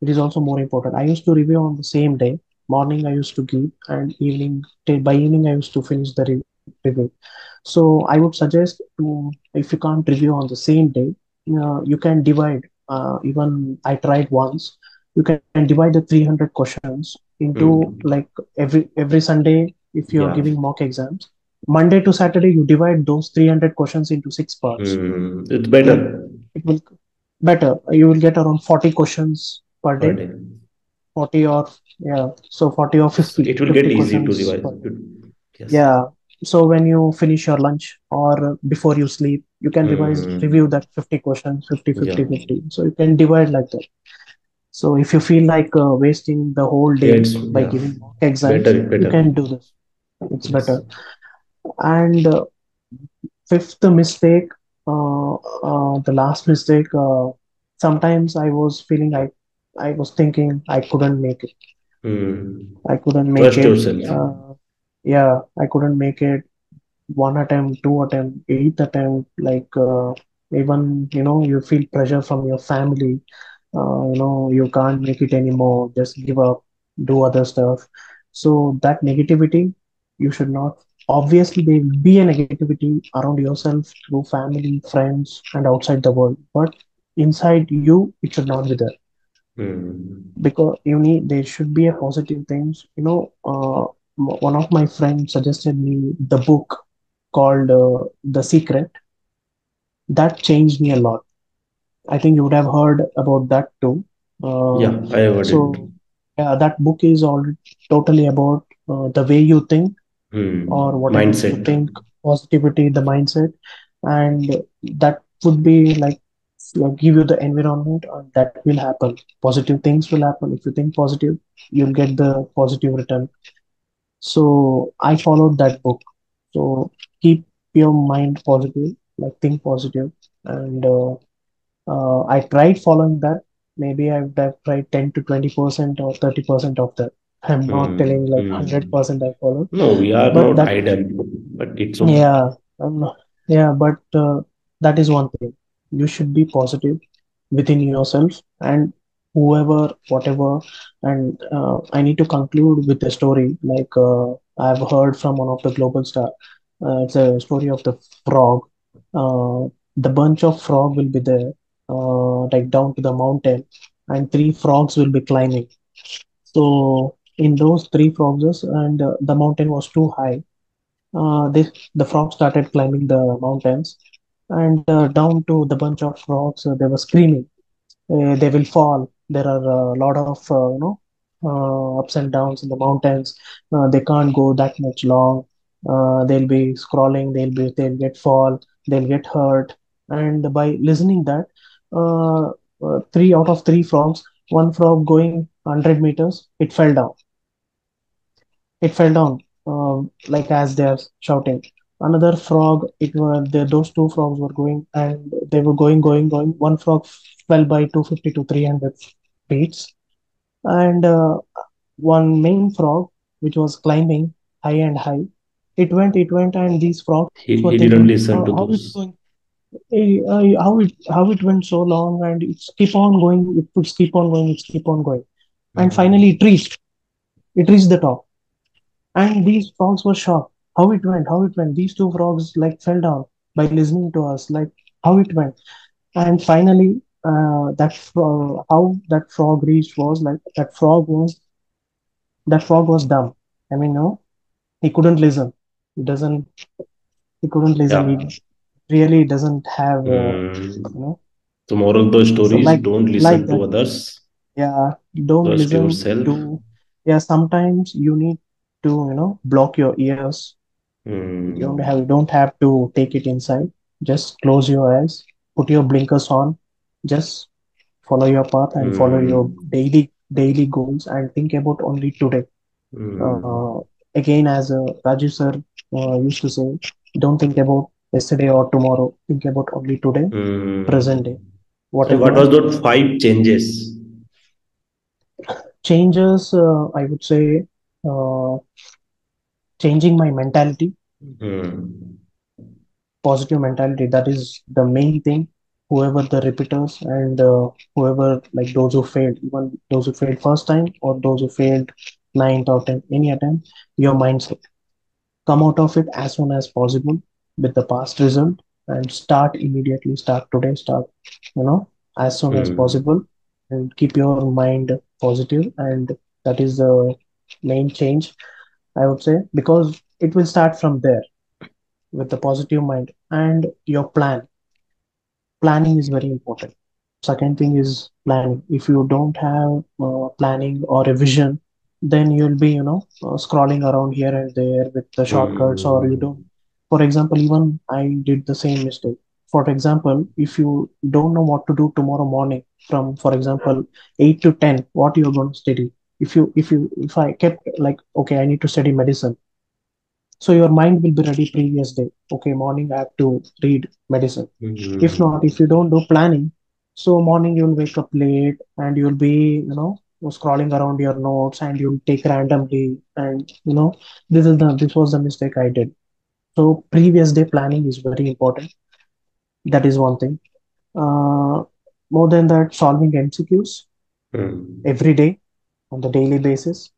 it is also more important. I used to review on the same day. Morning I used to give, and evening, till by evening I used to finish the review. So I would suggest to, if you can't review on the same day, you can divide. Even I tried once. You can divide the 300 questions into, Hmm. like, every Sunday. If you're Yeah. giving mock exams, Monday to Saturday, you divide those 300 questions into six parts. Hmm. It's Like, better it will better. You will get around 40 questions per per day. day. 40 or, yeah, so 40 or Yes. 50, It will get 50 easy to questions revise. per day. Yes. Yeah. So when you finish your lunch or before you sleep, you can review Hmm. that 50 questions, 50, Yeah. 50, 50. So you can divide like that. So if you feel like wasting the whole Yeah. day It's by yeah. giving mock Better. exams, you Better. can do this. It's Yes. better. And fifth mistake, the last mistake, sometimes I was feeling like, I was thinking I couldn't make it. Hmm. I couldn't make Trust it. yourself. Yeah, I couldn't make it. One attempt, two attempt, eighth attempt. Like, even you feel pressure from your family. You can't make it anymore. Just give up. Do other stuff. So that negativity, you should not. Obviously, there will be a negativity around yourself through family, friends, and outside the world. But inside you, it should not be there, Hmm. because there should be a positive things. One of my friends suggested me the book called The Secret. That changed me a lot. I think you would have heard about that too. uh, Yeah. I heard so it. yeah, that book is all totally about the way you think, or Hmm. whatever you Mindset. think, positivity, the mindset. And that would be like, give you the environment, and that will happen. Positive things will happen. If you think positive, you'll get the positive return. So I followed that book. So keep your mind positive, like think positive. And I tried following that. Maybe I would have tried 10 to 20% or 30% of that. I'm not Hmm. telling like Hmm. 100% I followed, No, we are but not that, idle, but it's okay. yeah, yeah, but that is one thing. You should be positive within yourself, and whoever, whatever. And I need to conclude with a story. Like, I've heard from one of the global star. It's a story of the frog. Uh, the bunch of frog will be there. like down to the mountain, and three frogs will be climbing. So in those three frogs, and the mountain was too high. The frogs started climbing the mountains, and down to the bunch of frogs, they were screaming. They will fall. There are a lot of ups and downs in the mountains. They can't go that much long. They'll be scrolling. They'll get fall. They'll get hurt. And by listening that, three out of three frogs, one frog going 100 meters, it fell down. It fell down, like as they are shouting. Another frog, those two frogs were going, and they were going. One frog fell by 250 to 300 feet, and one main frog, which was climbing high and high, it went, and these frogs were He thinking, didn't listen to how it's those. going, how it went so long, and it's keep on going, it's keep on going, it's keep on going, and finally Mm, it reached the top. And these frogs were shocked. How it went, how it went. These two frogs like fell down by listening to us, like how it went. And finally, how that frog reached was like that frog was dumb. I mean, no, he couldn't listen. He doesn't. He couldn't listen. yeah. He really doesn't have, you Mm. know. The moral of the So story is don't like listen to that. others. Yeah, don't Trust listen yourself. to. Yeah, sometimes you need to, block your ears. Mm. You don't have to take it inside. Just close your eyes, put your blinkers on, just follow your path and follow your Mm. daily goals, and think about only today. Mm. Uh, Again, as Raju sir used to say, don't think about yesterday or tomorrow. Think about only today, present day. Mm. And what Whatever was those five changes? changes, I would say, uh, changing my mentality, Mm. positive mentality. That is the main thing. Whoever the repeaters, and whoever, like those who failed, even those who failed first time or those who failed ninth or 10th, any attempt, your mindset, come out of it as soon as possible with the past result, and start immediately, start today, start, as soon as Mm. possible, and keep your mind positive. And that is the main change, I would say, because it will start from there, with the positive mind and your planning is very important. Second thing is planning. If you don't have planning or a vision, then you'll be, scrolling around here and there with the shortcuts, or you don't. Mm. For example, even I did the same mistake. For example, if you don't know what to do tomorrow morning, from, for example, 8 to 10, what you're going to study. If I kept like, okay, I need to study medicine, so your mind will be ready previous day. Okay, morning I have to read medicine. If not, Mm. if you don't do planning, so morning you'll wake up late, and you'll be, scrolling around your notes, and you'll take randomly, and this was the mistake I did. So previous day planning is very important. That is one thing. uh, More than that, solving MCQs Mm. every day, on the daily basis,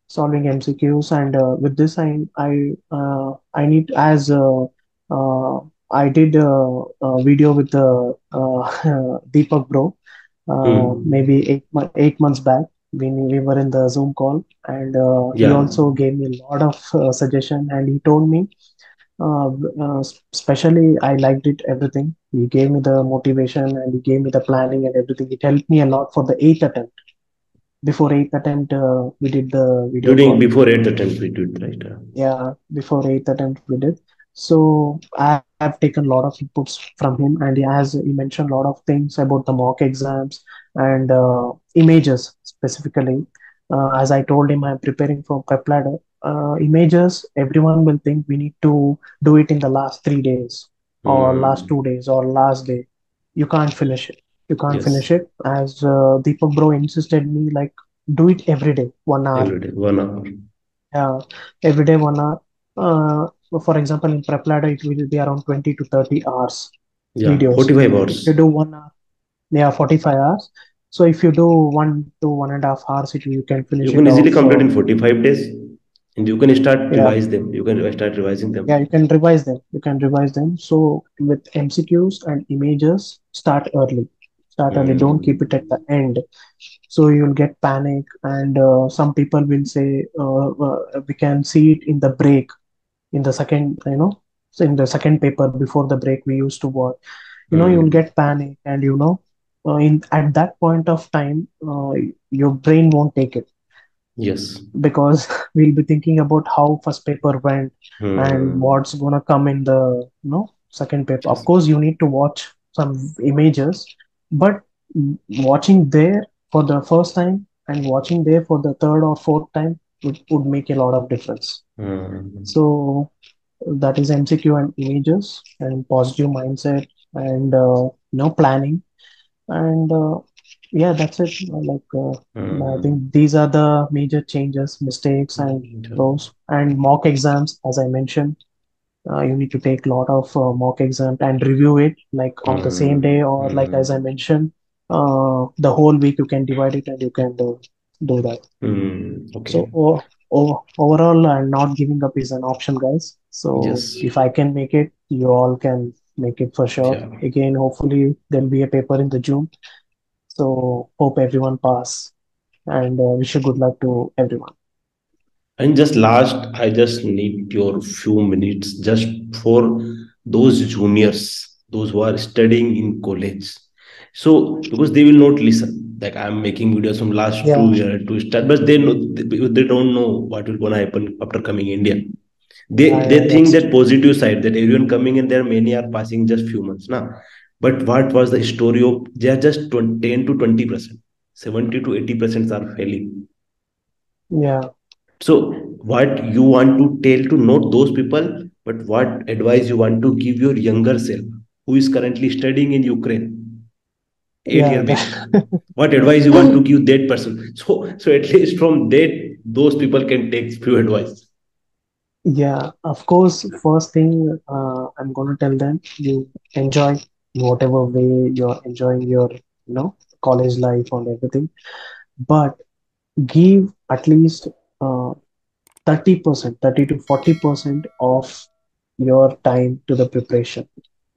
solving MCQs. And with this, I need, as I did a video with the Deepak bro, Mm. maybe 8 months back, when we were in the Zoom call, and he Yeah. also gave me a lot of suggestion, and he told me, especially I liked it everything. He gave me the motivation, and he gave me the planning and everything. It helped me a lot for the eighth attempt. Before eighth attempt, we did the video During call. before 8 attempts we did, right? Yeah, before eighth attempt we did. So I have taken a lot of inputs from him, and he mentioned a lot of things about the mock exams, and images specifically. As I told him, I'm preparing for prep ladder. Images, everyone will think we need to do it in the last 3 days, or last Mm. 2 days, or last day. You can't finish it. You can't finish Yes. it. As Deepak bro insisted me, like, do it every day, 1 hour. Every day, 1 hour. Yeah, every day 1 hour. For example, in prep ladder, it will be around 20 to 30 hours Yeah, videos. 45 If you hours. do 1 hour, yeah, 45 hours. So if you do 1 to 1.5 hours, you can You finish can it easily off. complete in 45 days, and you can start Yeah, revise them. You can start revising yeah, them. you can revise them. You can revise them. So with MCQs and images, start early. Start early, don't keep it at the Hmm. end, so you'll get panic. And some people will say, we can see it in the break, in the second, so in the second paper before the break we used to watch. You'll Hmm. get panic, and in at that point of time, your brain won't take it, Yes. because we'll be thinking about how first paper went and Hmm. what's gonna come in the second paper. Of Yes. course, you need to watch some images, but watching there for the first time and watching there for the third or fourth time would make a lot of difference. Hmm. So that is MCQ and images and positive mindset and planning. And yeah, that's it. I Hmm. think these are the major changes, mistakes, and pros. And mock exams, as I mentioned, you need to take a lot of mock exam and review it like on the same day, Hmm. or like as I Hmm. mentioned, the whole week you can divide it and you can do that. Hmm. So Okay. overall, not giving up is an option, guys. So Yes. if I can make it, you all can make it for sure. Yeah. Again, hopefully there'll be a paper in the June. So hope everyone pass, and wish you good luck to everyone. And just last, I just need your few minutes just for those juniors, those who are studying in college. So, because they will not listen, like I'm making videos from last Yeah, 2 years to start, but they know they don't know what will gonna happen after coming India. yeah, They yeah, think that's that true. positive side that everyone coming in there, many are passing just few months now. But what was the story of they are just 20, 10 to 20%, 70 to 80% are failing. Yeah, So, what you want to tell to not those people, but what advice you want to give your younger self who is currently studying in Ukraine 8 year yeah, back? What advice you want to give that person? So at least from that, those people can take few advice. yeah. Of course, first thing I'm gonna tell them, you enjoy in whatever way you're enjoying your, college life and everything. But give at least uh, 30%, 30 to 40% of your time to the preparation.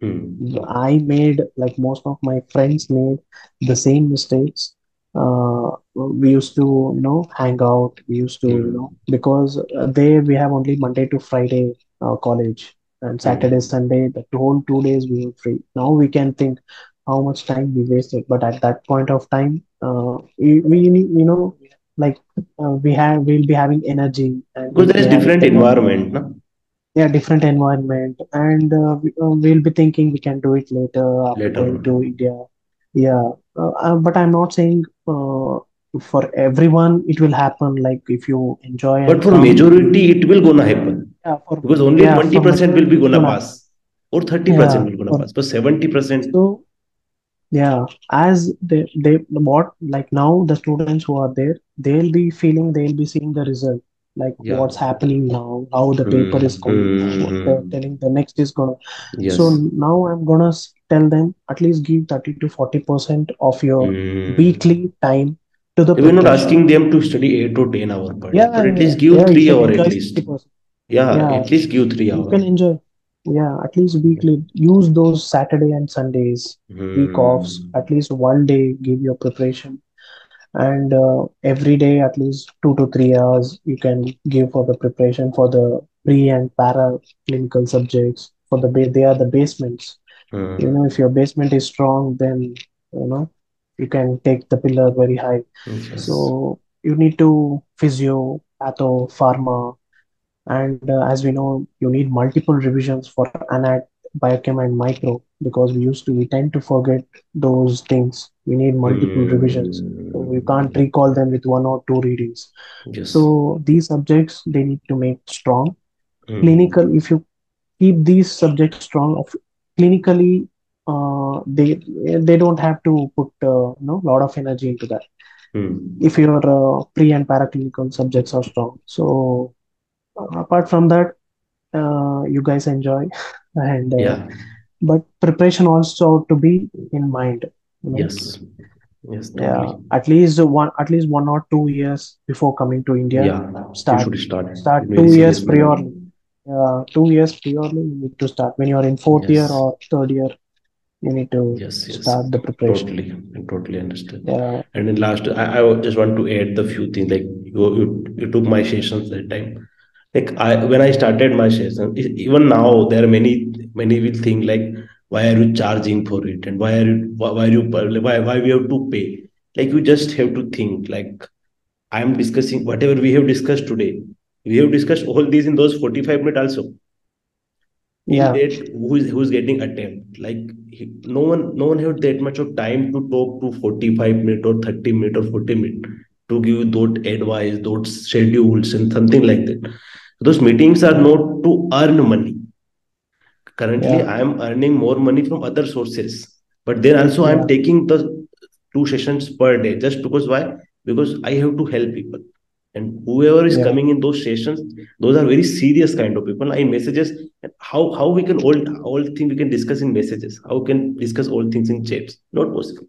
Hmm. I made, like most of my friends made the same mistakes. We used to, hang out. We used to, Hmm. because there we have only Monday to Friday college, and Saturday, Hmm. Sunday, the whole 2 days we were free. Now we can think how much time we wasted, but at that point of time, like we'll be having energy and Because we'll there be is having different energy. environment, no? Yeah, different environment, and we'll be thinking we can do it later after Later going to on. India. Yeah, but I'm not saying for everyone it will happen. Like if you enjoy But and for come, majority, it will gonna happen. yeah, Because only yeah, for 20% will be majority it's gonna gonna happen. pass. Or 30% Yeah, will gonna for pass. But 70%, so yeah, as they what like now the students who are there, they'll be feeling, they'll be seeing the result, like yeah. what's happening now, how the paper is Hmm. coming, what they're Hmm. telling the next is gonna. So Yes. now I'm gonna tell them at least give 30 to 40% of your Hmm. weekly time to the We're not preparation. asking them to study 8 to 10 hours per day, Yeah, but at yeah, least give yeah. You three can hour at enjoy least. 60%. Yeah, Yeah, at least give three you hour. can enjoy. Yeah, at least weekly. Use those Saturday and Sundays, week offs. Hmm. At least one day give your preparation, and every day at least 2 to 3 hours you can give for the preparation for the pre and para clinical subjects. For they are the basements. If Hmm. your basement is strong, then you can take the pillar very high. Yes. So you need to physio, patho, pharma, and as we know, you need multiple revisions for anat, biochem, and micro, because we tend to forget those things. We need multiple revisions, so you can't Hmm. recall them with one or two readings. Yes. So these subjects they need to make strong. Hmm. Clinical, if you keep these subjects strong, clinically, they don't have to put lot of energy into that Hmm. if your pre and paraclinical subjects are strong. So apart from that, you guys enjoy, and Yeah. but preparation also to be in mind. you know Yes. Yes. yeah, Totally. at least 1 or 2 years before coming to India, Yeah. You start should start start in very two serious years manner. priorly. 2 years priorly you need to start when you are in fourth year Yes. or third year. you need to Yes, yes, start the preparation. totally, I totally understand. Yeah, And then last, I just want to add the few things. Like you took my sessions that time. Like when I started my session, even now there are many will think like, why are you charging for it, and why are you why we have to pay? Like you just have to think like, I am discussing whatever we have discussed today. We have discussed all these in those 45 minutes also. In yeah, that, who's getting attempt, like no one had that much of time to talk to 45 minutes or 30 minutes or 40 minutes to give those advice, those schedules and something like that. Those meetings are not to earn money. Currently yeah, I am earning more money from other sources, but then also I am yeah, taking the 2 sessions per day, just because why? Because I have to help people. And whoever is yeah, coming in those sessions, those are very serious kind of people. In messages, how we can all things we can discuss in messages, how we can discuss all things in chats, not possible.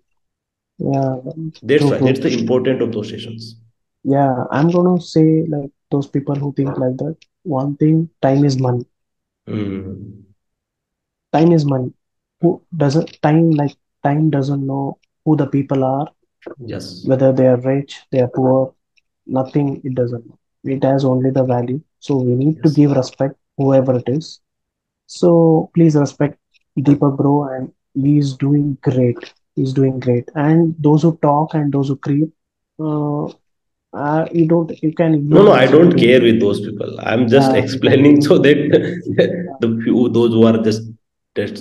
yeah. That's True, why true. that's the important of those sessions. Yeah, I'm gonna say like those people who think like that. One thing, time is money. Mm. Time is money. Who doesn't time like time doesn't know who the people are, Yes, whether they are rich, they are poor, nothing it doesn't know. It has only the value. So we need to yes. give respect, whoever it is. So please respect Deepak bro, and he's doing great. He's doing great. And those who talk and those who creep, uh, you can No, ignore no, them I for don't today. care with those people. I'm just You can explaining ignore so them. that Yeah, the few those who are just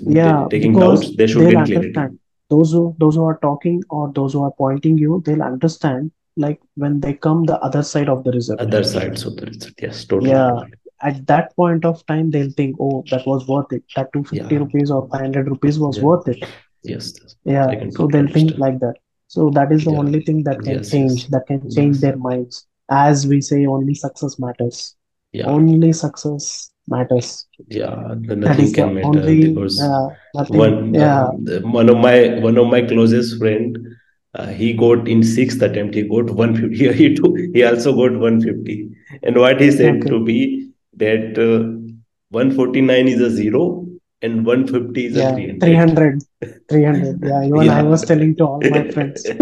yeah, taking because doubts, they should they'll get clarity. understand. Those who are talking or those who are pointing you, they'll understand like when they come the other side of the result. Other sides of the result. Yes, totally Yeah, agree. at that point of time, they'll think, oh, that was worth it. That 250 Yeah, rupees or 500 rupees was yeah, worth it. yes, yes. I Yeah, can so totally they'll think understand. like that. So that is the Yeah, only thing yes, yes, that can change yes. their minds. As we say, only success matters. Yeah, Only success matters. yeah. That Nothing is the can matter only because nothing. Yeah, one of my closest friend, he got in sixth attempt. He got 150. He also got 150. And what he said okay. to me that 149 is a zero and 150 is a Yeah, 300. 300. 300. Yeah, even I Yeah. was telling to all my friends.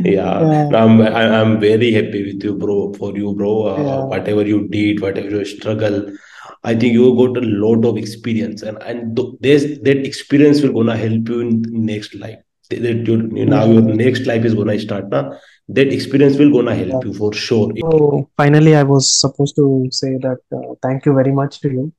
Yeah. Yeah, No, I'm very happy with you, bro. For you, bro. yeah, Whatever you did, whatever you struggle, I think you got a lot of experience, and that experience will gonna help you in next life. Now yeah, your yeah, next life is gonna start now. That experience will gonna yeah. help you for sure. So finally, I was supposed to say that thank you very much to you.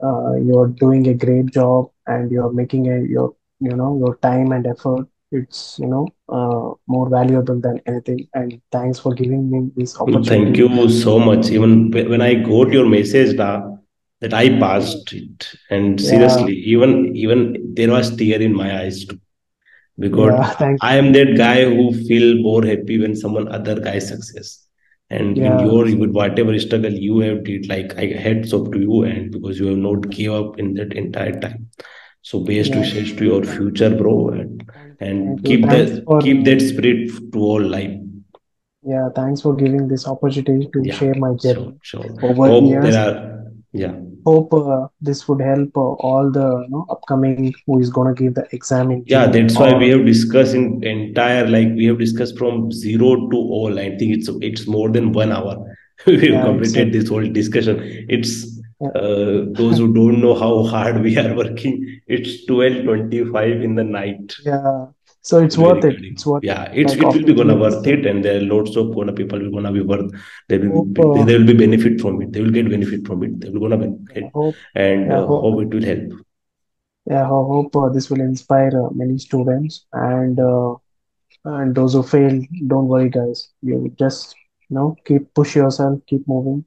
Uh, you're doing a great job, and you're making your time and effort. It's more valuable than anything. And thanks for giving me this Thank opportunity. you so much. Even when I got your message that I Yeah, passed it, and yeah, seriously, even there was tear in my eyes too, because yeah. Thank I you. am that guy who feel more happy when someone other guy success. And in Yeah, your with whatever struggle you have did, like I hats off to you, and because you have not give up in that entire time. So best yeah. wishes to your Thank future, bro, and, Thank you, thank and you. keep Thanks that for keep that spirit to all life. yeah, thanks for giving this opportunity to Yeah, share my sure, journey sure. over Hope there years. are, yeah. Hope this would help all the upcoming who is gonna give the exam in Yeah, June that's why we or have discussed in entire, like we have discussed from zero to all. I think it's more than 1 hour. We have yeah, it's completed this whole discussion. It's yeah, those who don't know how hard we are working. It's 12:25 in the night. yeah. So it's We're worth it. recording. It's worth it. Yeah, Like it will after be gonna giving this worth it, exam, and there are lots of gonna people will gonna be worth. hope There will be benefit from it. They will get benefit from it. They will gonna benefit, hope and yeah hope hope it will help. yeah hope this will inspire many students and those who fail, don't worry, guys. You just keep push yourself, keep moving.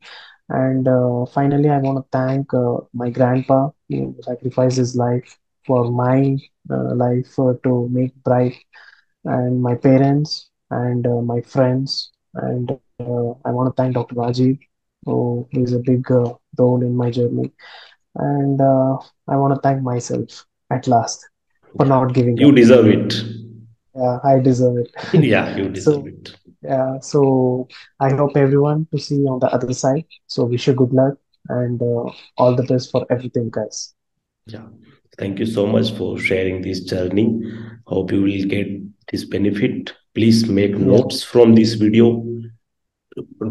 And finally, I want to thank my grandpa who sacrificed his life for my life to make bright, and my parents and my friends. And I want to thank Dr. Rajiv, who is a big role in my journey. And I want to thank myself at last for Yeah, not giving you up. deserve it. Yeah, I deserve it. Yeah, you deserve So it. yeah, so I hope everyone to see you on the other side. So wish you good luck and all the best for everything, guys. Yeah. Thank you so much for sharing this journey. Hope you will get this benefit. Please make Yeah, notes from this video,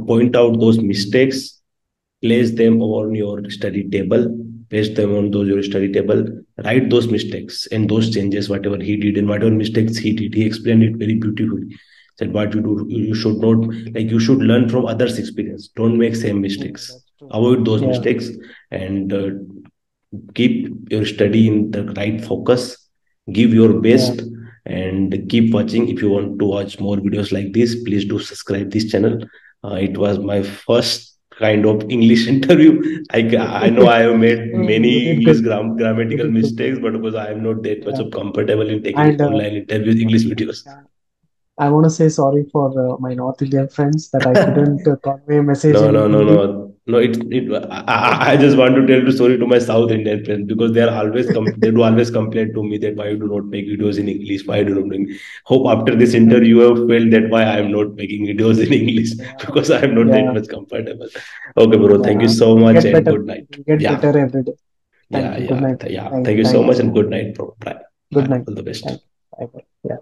point out those mistakes, place them on your study table, paste them on those your study table, write those mistakes and those changes, whatever he did and whatever mistakes he did. He explained it very beautifully. Said what you do, you should not, like, you should learn from others' experience. Don't make same yeah, mistakes. that's true. Avoid those Yeah, mistakes and keep your study in the right focus, give your yeah, best, and keep watching. If you want to watch more videos like this, please do subscribe this channel. It was my first kind of English interview. I know I have made oh, many you did English good. You grammatical did good. mistakes, but because I am not that much Yeah, of comfortable in taking and online interviews English videos. yeah, I want to say sorry for my North Indian friends that I couldn't convey a message No, in no, no, Hindi. no, no. I just want to tell you sorry to my South Indian friends because they are always they do always complain to me that why you do not make videos in English, why you do not make. Hope after this interview you have felt that why I am not making videos in English Yeah, because I am not that yeah, much comfortable. Okay, bro. Thank you yeah. so We'll much get and better. good night. We'll get Yeah, better every day. yeah, Thank you. Good yeah, night. yeah. Thank Thank you. you so Thank you much so and much. good night, bro. Bye, Good bye. night. All the best. Thank you. Bye. Bye. Yeah.